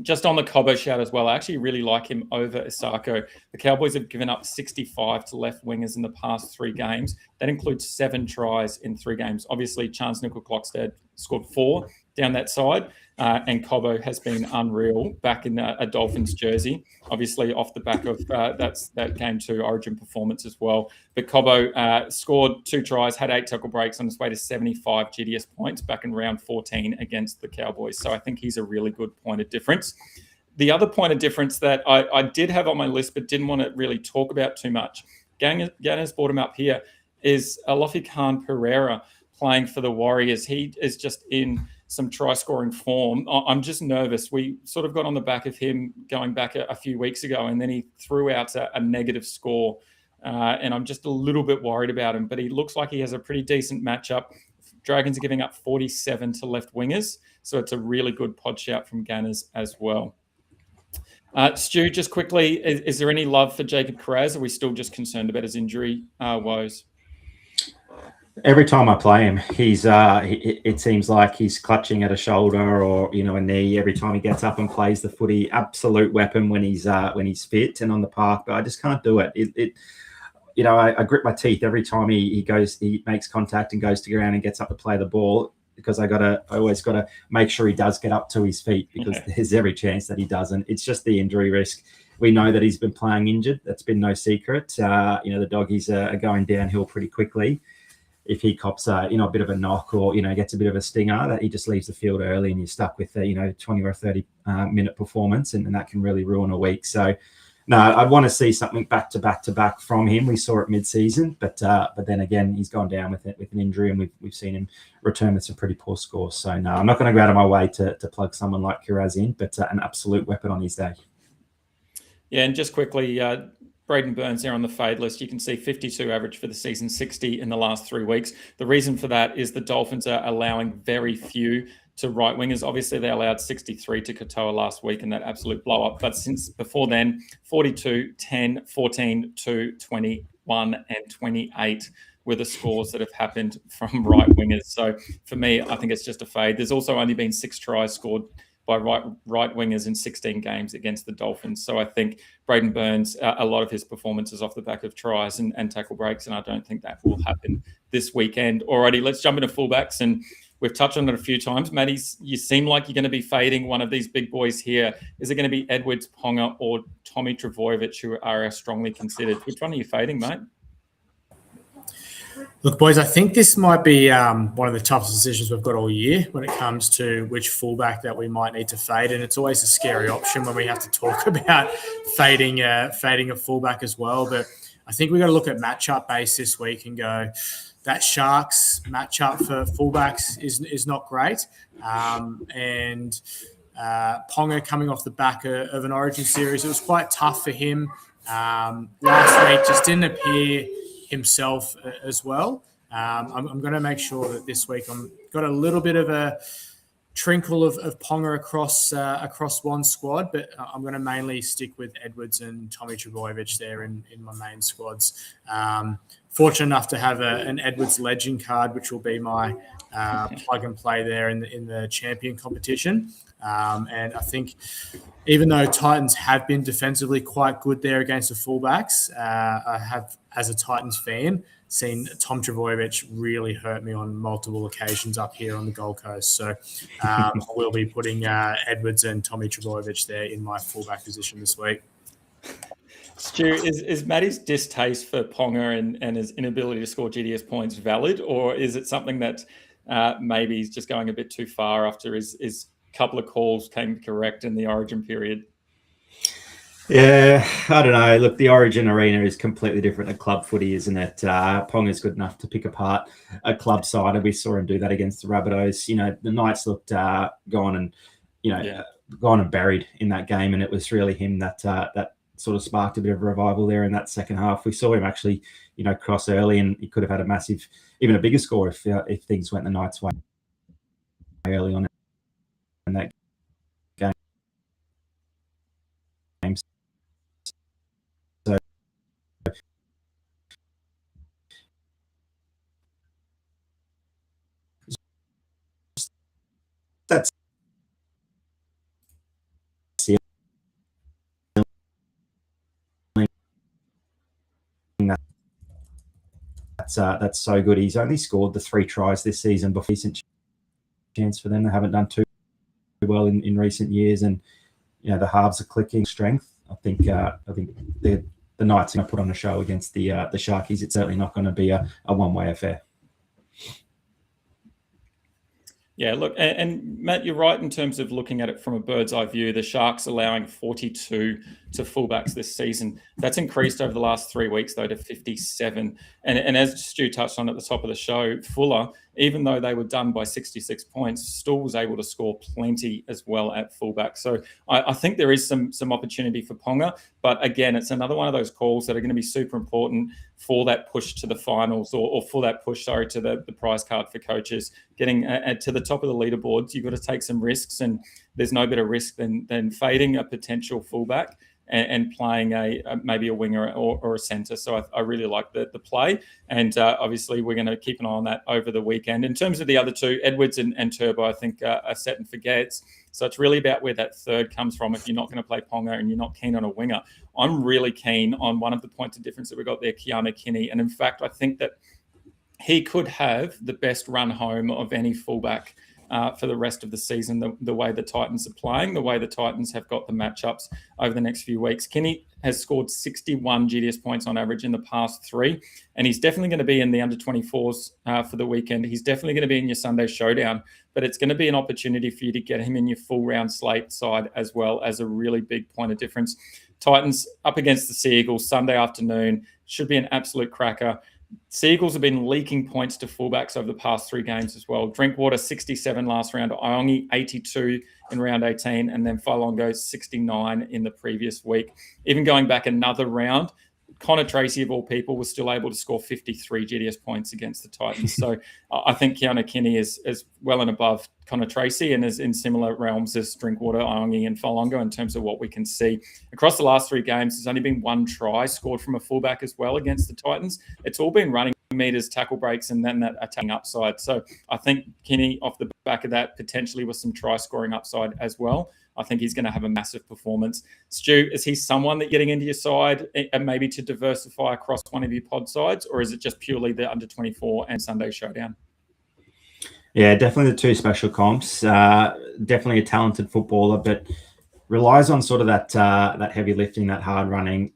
Speaker 1: Just on the Cobbo shout as well, I actually really like him over Asako. The Cowboys have given up 65 to left wingers in the past 3 games. That includes 7 tries in 3 games. Obviously, Chance Nickel-Clockstead scored 4 down that side, and Cobbo has been unreal back in a Dolphins jersey, obviously off the back of that game 2 Origin performance as well. But Cobbo scored 2 tries, had 8 tackle breaks on his way to 75 GDS points back in round 14 against the Cowboys. So I think he's a really good point of difference. The other point of difference that I did have on my list but didn't want to really talk about too much, Ganner's brought him up here, is Alofi Khan Pereira playing for the Warriors. He is just in some try-scoring form. I'm just nervous. We sort of got on the back of him going back a few weeks ago, and then he threw out a negative score. And I'm just a little bit worried about him, but he looks like he has a pretty decent matchup. Dragons are giving up 47 to left wingers, so it's a really good pod shout from Ganners as well. Stu, just quickly, is there any love for Jacob Kiraz? Are we still just concerned about his injury woes?
Speaker 2: Every time I play him, it seems like he's clutching at a shoulder or a knee. Every time he gets up and plays the footy, absolute weapon when he's fit and on the park. But I just can't do it. I grit my teeth every time he makes contact and goes to ground and gets up to play the ball, because I always gotta make sure he does get up to his feet, because there's every chance that he doesn't. It's just the injury risk. We know that he's been playing injured. That's been no secret. The doggies are going downhill pretty quickly. If he cops a bit of a knock or gets a bit of a stinger, that he just leaves the field early and you're stuck with a 20 or 30 minute performance, and that can really ruin a week. So no, I'd want to see something back to back from him. We saw it mid-season, but then again, he's gone down with an injury, and we've seen him return with some pretty poor scores. So no, I'm not going to go out of my way to plug someone like Kiraz in, but an absolute weapon on his day.
Speaker 1: Yeah, and just quickly, Braden Burns there on the fade list. You can see 52 average for the season, 60 in the last 3 weeks. The reason for that is the Dolphins are allowing very few to right wingers. Obviously, they allowed 63 to Katoa last week in that absolute blow up. But since before then, 42, 10, 14, 2, 21, and 28 were the scores that have happened from right wingers. So for me, I think it's just a fade. There's also only been 6 tries scored by right wingers in 16 games against the Dolphins. So I think Braden Burns, a lot of his performance is off the back of tries and tackle breaks, and I don't think that will happen this weekend. Alrighty, let's jump into fullbacks, and we've touched on it a few times. Matty, you seem like you're going to be fading one of these big boys here. Is it going to be Edwards, Ponga, or Tommy Trbojevic, who are strongly considered? Which one are you fading, mate?
Speaker 3: Look, boys, I think this might be one of the toughest decisions we've got all year when it comes to which fullback that we might need to fade. And it's always a scary option when we have to talk about fading a fullback as well. But I think we've got to look at matchup base this week and go, that Sharks matchup for fullbacks is not great. And Ponga coming off the back of an Origin series, it was quite tough for him. Last week just didn't appear himself as well. I'm going to make sure that this week I've got a little bit of a trinkle of Ponga across one squad, but I'm going to mainly stick with Edwards and Tommy Trbojevic there in my main squads. Fortunate enough to have an Edwards legend card, which will be my plug and play there in the champion competition. And I think even though Titans have been defensively quite good there against the fullbacks, I have, as a Titans fan, seen Tom Trbojevic really hurt me on multiple occasions up here on the Gold Coast. So I will be putting Edwards and Tommy Trbojevic there in my fullback position this week.
Speaker 1: Stu, is Matty's distaste for Ponga and his inability to score GDS points valid, or is it something that maybe he's just going a bit too far after his couple of calls came correct in the Origin period?
Speaker 2: Yeah, I don't know. Look, the Origin arena is completely different to club footy, isn't it? Ponga's good enough to pick apart a club side, and we saw him do that against the Rabbitohs. The Knights looked gone and buried in that game, and it was really him that sort of sparked a bit of revival there in that second half. We saw him actually, cross early, and he could have had a massive, even a bigger score if things went the Knights' way early on in that game. So that's that's so good. He's only scored the 3 tries this season before. Decent chance for them. They haven't done too well in recent years, and the halves are clicking strength. I think the Knights are going to put on a show against the Sharkies. It's certainly not going to be a one-way affair.
Speaker 1: Yeah, look, and Matt, you're right in terms of looking at it from a bird's eye view. The Sharks allowing 42 to fullbacks this season. That's increased over the last 3 weeks, though, to 57. And as Stu touched on at the top of the show, Fuller, even though they were done by 66 points, still was able to score plenty as well at fullback. So I think there is some opportunity for Ponga. But again, it's another one of those calls that are going to be super important for that push to the finals, or for that push, to the prize card for coaches. Getting to the top of the leaderboards, you've got to take some risks, and there's no better risk than fading a potential fullback and playing maybe a winger or a centre. So I really like the play, and obviously we're going to keep an eye on that over the weekend. In terms of the other two, Edwards and Turbo, I think are set and forgets. So it's really about where that third comes from. If you're not going to play Ponga and you're not keen on a winger, I'm really keen on one of the points of difference that we got there, Keanu Kinney. And in fact, I think that he could have the best run home of any fullback for the rest of the season, the way the Titans are playing, the way the Titans have got the matchups over the next few weeks. Kinney has scored 61 GDS points on average in the past 3, and he's definitely going to be in the under-24s for the weekend. He's definitely going to be in your Sunday Showdown, but it's going to be an opportunity for you to get him in your full round slate side as well, as a really big point of difference. Titans up against the Sea Eagles Sunday afternoon. Should be an absolute cracker. Sea Eagles have been leaking points to fullbacks over the past 3 games as well. Drinkwater, 67 last round. Iongi, 82 in round 18. And then Falongo, 69 in the previous week. Even going back another round, Connor Tracy, of all people, was still able to score 53 GDS points against the Titans. So I think Keanu Kinney is well and above Connor Tracy, and is in similar realms as Drinkwater, Iongi and Falongo in terms of what we can see. Across the last 3 games, there's only been 1 try scored from a fullback as well against the Titans. It's all been running meters, tackle breaks, and then that attacking upside. So I think Kinney, off the back of that, potentially with some try scoring upside as well, I think he's going to have a massive performance. Stu, is he someone that getting into your side and maybe to diversify across one of your pod sides, or is it just purely the under-24 and Sunday Showdown?
Speaker 2: Yeah, definitely the 2 special comps. Definitely a talented footballer, but relies on sort of that heavy lifting, that hard running,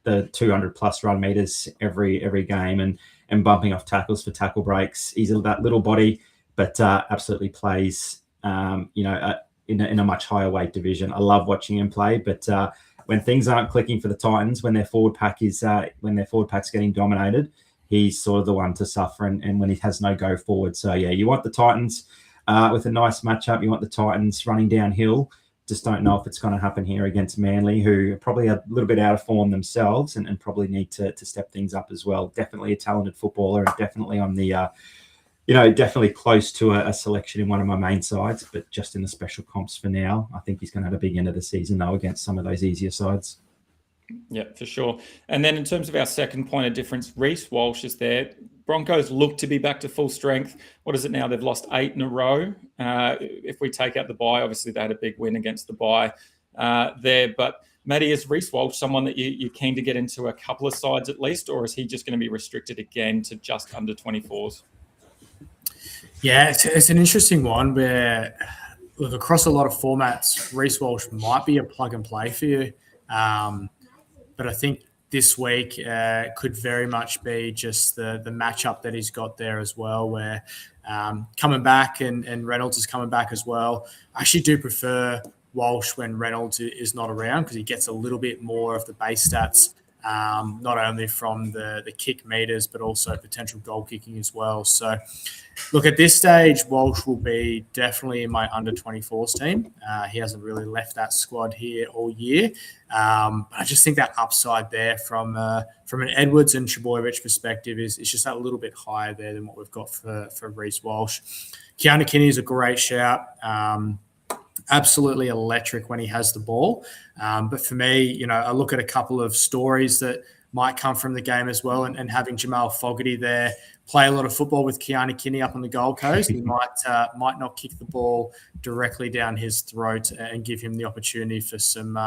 Speaker 2: the 200 plus run meters every game, and bumping off tackles for tackle breaks. He's that little body, but absolutely plays, in a much higher weight division. I love watching him play, but when things aren't clicking for the Titans, when their forward pack's getting dominated, he's sort of the one to suffer, and when he has no go forward. So yeah, you want the Titans with a nice matchup. You want the Titans running downhill. Just don't know if it's going to happen here against Manly, who are probably a little bit out of form themselves, and probably need to step things up as well. Definitely a talented footballer, and definitely on the definitely close to a selection in one of my main sides, but just in the special comps for now. I think he's going to have a big end of the season, though, against some of those easier sides.
Speaker 1: Yeah, for sure. And then in terms of our second point of difference, Reece Walsh is there. Broncos look to be back to full strength. What is it now? They've lost 8 in a row. If we take out the bye, obviously they had a big win against the bye there. But Matty, is Reece Walsh someone that you're keen to get into a couple of sides at least, or is he just going to be restricted again to just under 24s?
Speaker 3: Yeah, it's an interesting one where, look, across a lot of formats, Reece Walsh might be a plug and play for you. But I think this week could very much be just the matchup that he's got there as well, where coming back and Reynolds is coming back as well. I actually do prefer Walsh when Reynolds is not around, because he gets a little bit more of the base stats, not only from the kick meters, but also potential goal kicking as well. So look, at this stage, Walsh will be definitely in my under-24s team. He hasn't really left that squad here all year. But I just think that upside there from an Edwards and Trbojevic perspective is just a little bit higher there than what we've got for Reece Walsh. Keanu Kinney is a great shout. Absolutely electric when he has the ball. But for me, I look at a couple of stories that might come from the game as well, and having Jamal Fogarty there play a lot of football with Keanu Kinney up on the Gold Coast, he might not kick the ball directly down his throat and give him the opportunity for some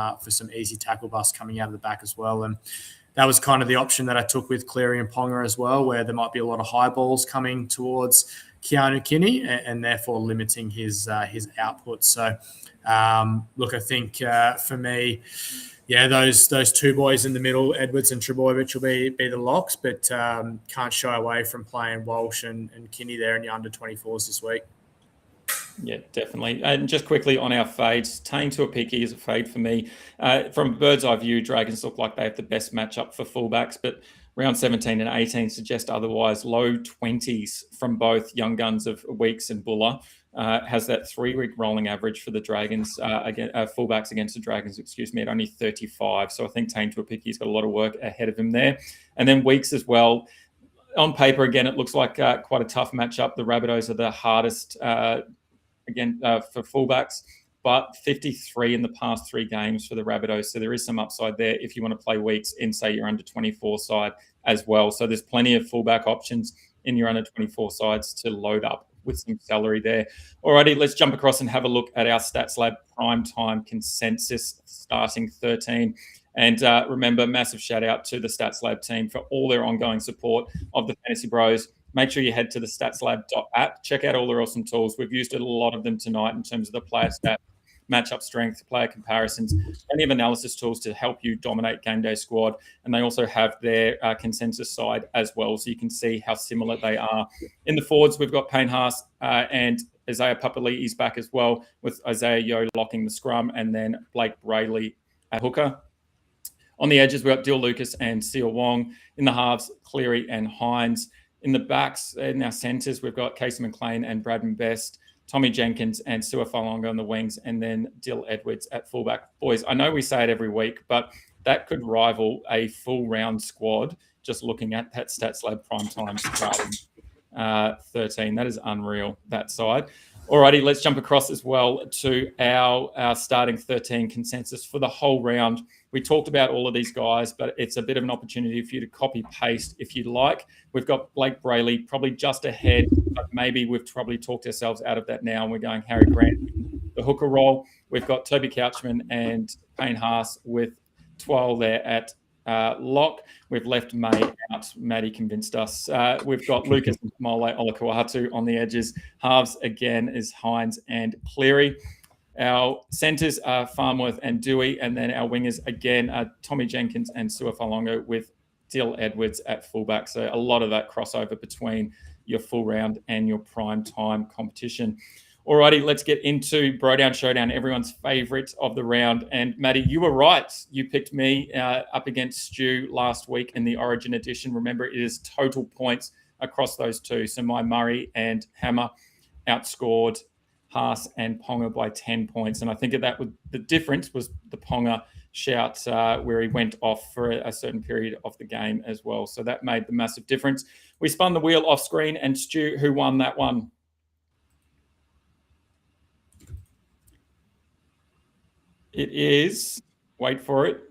Speaker 3: easy tackle busts coming out of the back as well. And that was kind of the option that I took with Cleary and Ponga as well, where there might be a lot of high balls coming towards Keanu Kinney and therefore limiting his output. So, look, I think for me, yeah, those 2 boys in the middle, Edwards and Trbojevic, will be the locks, but can't shy away from playing Walsh and Kinney there in your under-24s this week.
Speaker 1: Yeah, definitely. And just quickly on our fades, Tane to a picky is a fade for me. From bird's eye view, Dragons look like they have the best matchup for fullbacks, but round 17 and 18 suggest otherwise. Low 20s from both young guns of Weeks and Buller. Has that 3-week rolling average for the Dragons, fullbacks against the Dragons, at only 35. So I think Tane to a picky's got a lot of work ahead of him there. And then Weeks as well. On paper, again, it looks like quite a tough matchup. The Rabbitohs are the hardest for fullbacks, but 53 in the past 3 games for the Rabbitohs. So there is some upside there if you want to play Weeks in, say, your under 24 side as well. So there's plenty of fullback options in your under 24 sides to load up with some salary there. Alrighty, let's jump across and have a look at our Stats Lab primetime consensus starting 13. And remember, massive shout out to the Stats Lab team for all their ongoing support of the Fantasy Bros. Make sure you head to the statslab.app. Check out all their awesome tools. We've used a lot of them tonight in terms of the player stat, matchup strength, player comparisons, plenty of analysis tools to help you dominate GameDay Squad. And they also have their consensus side as well, so you can see how similar they are. In the forwards, we've got Payne Haas and Isaiah Papali'i is back as well, with Isaiah Yeo locking the scrum, and then Blake Brayley at hooker. On the edges, we've got Dill Lucas and Seal Wong. In the halves, Cleary and Hines. In the backs, in our centres, we've got Casey McLean and Bradman Best, Tommy Jenkins and Sua Falonga on the wings, and then Dill Edwards at fullback. Boys, I know we say it every week, but that could rival a full round squad just looking at that Stats Lab primetime starting 13. That is unreal, that side. Alrighty, let's jump across as well to our starting 13 consensus for the whole round. We talked about all of these guys, but it's a bit of an opportunity for you to copy-paste if you'd like. We've got Blake Brayley probably just ahead, but maybe we've probably talked ourselves out of that now, and we're going Harry Grant, the hooker role. We've got Toby Couchman and Payne Haas with 12 there at lock. We've left May out. Maddie convinced us. We've got Lucas Mole Olakau'atu on the edges. Halves again is Hines and Cleary. Our centres are Farnworth and Dewey, and then our wingers again are Tommy Jenkins and Sua Falonga with Dill Edwards at fullback. So a lot of that crossover between your full round and your prime time competition. Alrighty, let's get into BroDown ShowDown, everyone's favourite of the round. And Maddie, you were right. You picked me up against Stu last week in the Origin edition. Remember, it is total points across those two. So my Murray and Hammer outscored Haas and Ponga by 10 points. And I think the difference was the Ponga shout where he went off for a certain period of the game as well. So that made the massive difference. We spun the wheel off screen, and Stu, who won that one? It is, wait for it.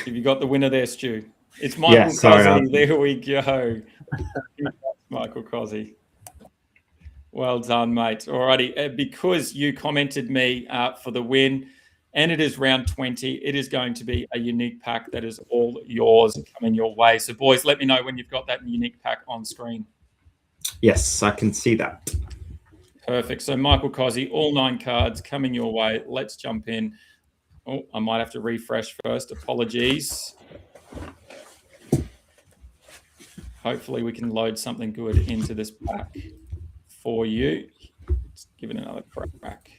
Speaker 1: Have you got the winner there, Stu? It's Michael Cozzy. There we go. Michael Cozzy. Well done, mate. Alrighty, because you commented me for the win, and it is round 20, it is going to be a unique pack that is all yours coming your way. So, boys, let me know when you've got that unique pack on screen.
Speaker 2: Yes, I can see that.
Speaker 1: Perfect. So, Michael Cozzy, all 9 cards coming your way. Let's jump in. Oh, I might have to refresh first. Apologies. Hopefully we can load something good into this pack for you. Let's give it another crack.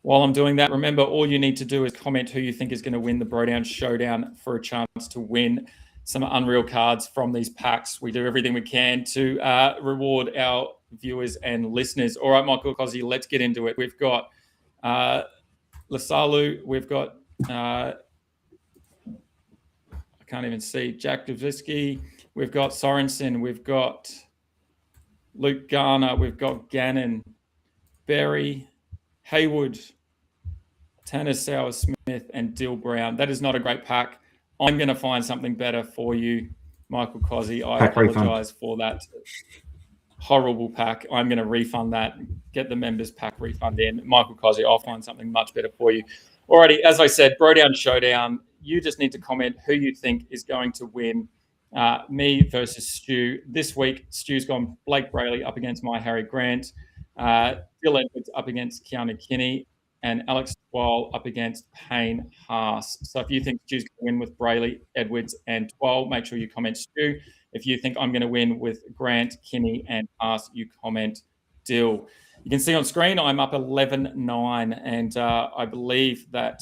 Speaker 1: While I'm doing that, remember, all you need to do is comment who you think is going to win the BroDown Showdown for a chance to win some unreal cards from these packs. We do everything we can to reward our viewers and listeners. All right, Michael Cozzy, let's get into it. We've got Lasalu. We've got, I can't even see, Jack Dovsky. We've got Sorensen. We've got Luke Garner. We've got Gannon, Berry, Haywood, Tanner Sauer-Smith, and Dill Brown. That is not a great pack. I'm going to find something better for you, Michael Cozzy. I apologize for that horrible pack. I'm going to refund that, get the members pack refund in. Michael Cozzy, I'll find something much better for you. Alrighty, as I said, BroDown Showdown. You just need to comment who you think is going to win. Me versus Stu. This week, Stu's gone Blake Brayley up against my Harry Grant, Dill Edwards up against Keanu Kinney, and Alex Twal up against Payne Haas. So if you think Stu's going to win with Brayley, Edwards, and Twal, make sure you comment Stu. If you think I'm going to win with Grant, Kinney, and Pass, you comment Dyl. You can see on screen I'm up 11-9, and I believe that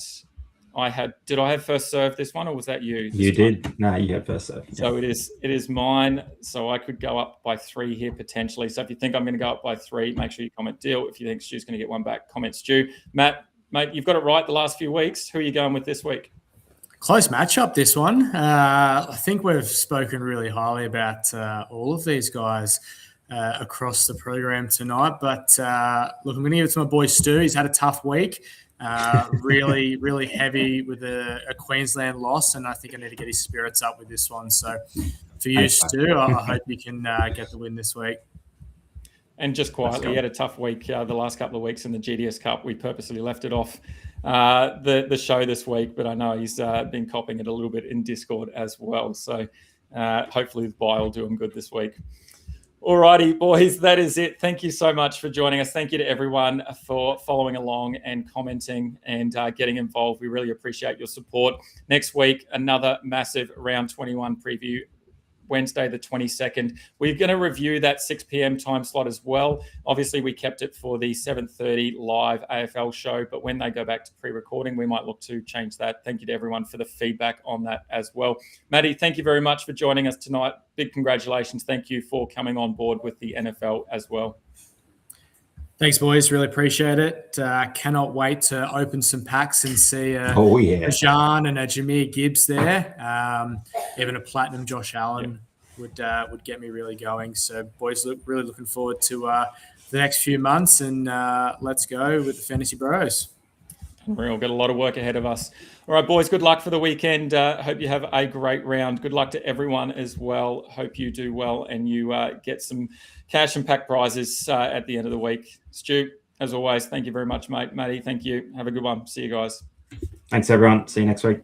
Speaker 1: did I have first serve this one, or was that you?
Speaker 2: You did. No, you had first serve.
Speaker 1: So it is mine. So I could go up by 3 here potentially. So if you think I'm going to go up by 3, make sure you comment Dyl. If you think Stu's going to get one back, comment Stu. Matt, mate, you've got it right the last few weeks. Who are you going with this week?
Speaker 3: Close matchup, this one. I think we've spoken really highly about all of these guys across the program tonight. But look, I'm going to give it to my boy Stu. He's had a tough week. Really, really heavy with a Queensland loss, and I think I need to get his spirits up with this one. So for you, Stu, I hope you can get the win this week.
Speaker 1: And just quietly, he had a tough week the last couple of weeks in the GDS Cup. We purposely left it off the show this week, but I know he's been copying it a little bit in Discord as well. So hopefully the buy will do him good this week. Alrighty, boys, that is it. Thank you so much for joining us. Thank you to everyone for following along and commenting and getting involved. We really appreciate your support. Next week, another massive round 21 preview, Wednesday the 22nd. We're going to review that 6 p.m. time slot as well. Obviously, we kept it for the 7:30 live AFL show, but when they go back to pre-recording, we might look to change that. Thank you to everyone for the feedback on that as well. Maddie, thank you very much for joining us tonight. Big congratulations. Thank you for coming on board with the NFL as well.
Speaker 3: Thanks, boys. Really appreciate it. Cannot wait to open some packs and see a Jean and a Jameer Gibbs there. Even a platinum Josh Allen would get me really going. So, boys, really looking forward to the next few months, and let's go with the Fantasy Bros.
Speaker 1: We've got a lot of work ahead of us. All right, boys, good luck for the weekend. Hope you have a great round. Good luck to everyone as well. Hope you do well and you get some cash and pack prizes at the end of the week. Stu, as always, thank you very much, mate. Matty, thank you. Have a good one. See you guys.
Speaker 2: Thanks, everyone. See you next week.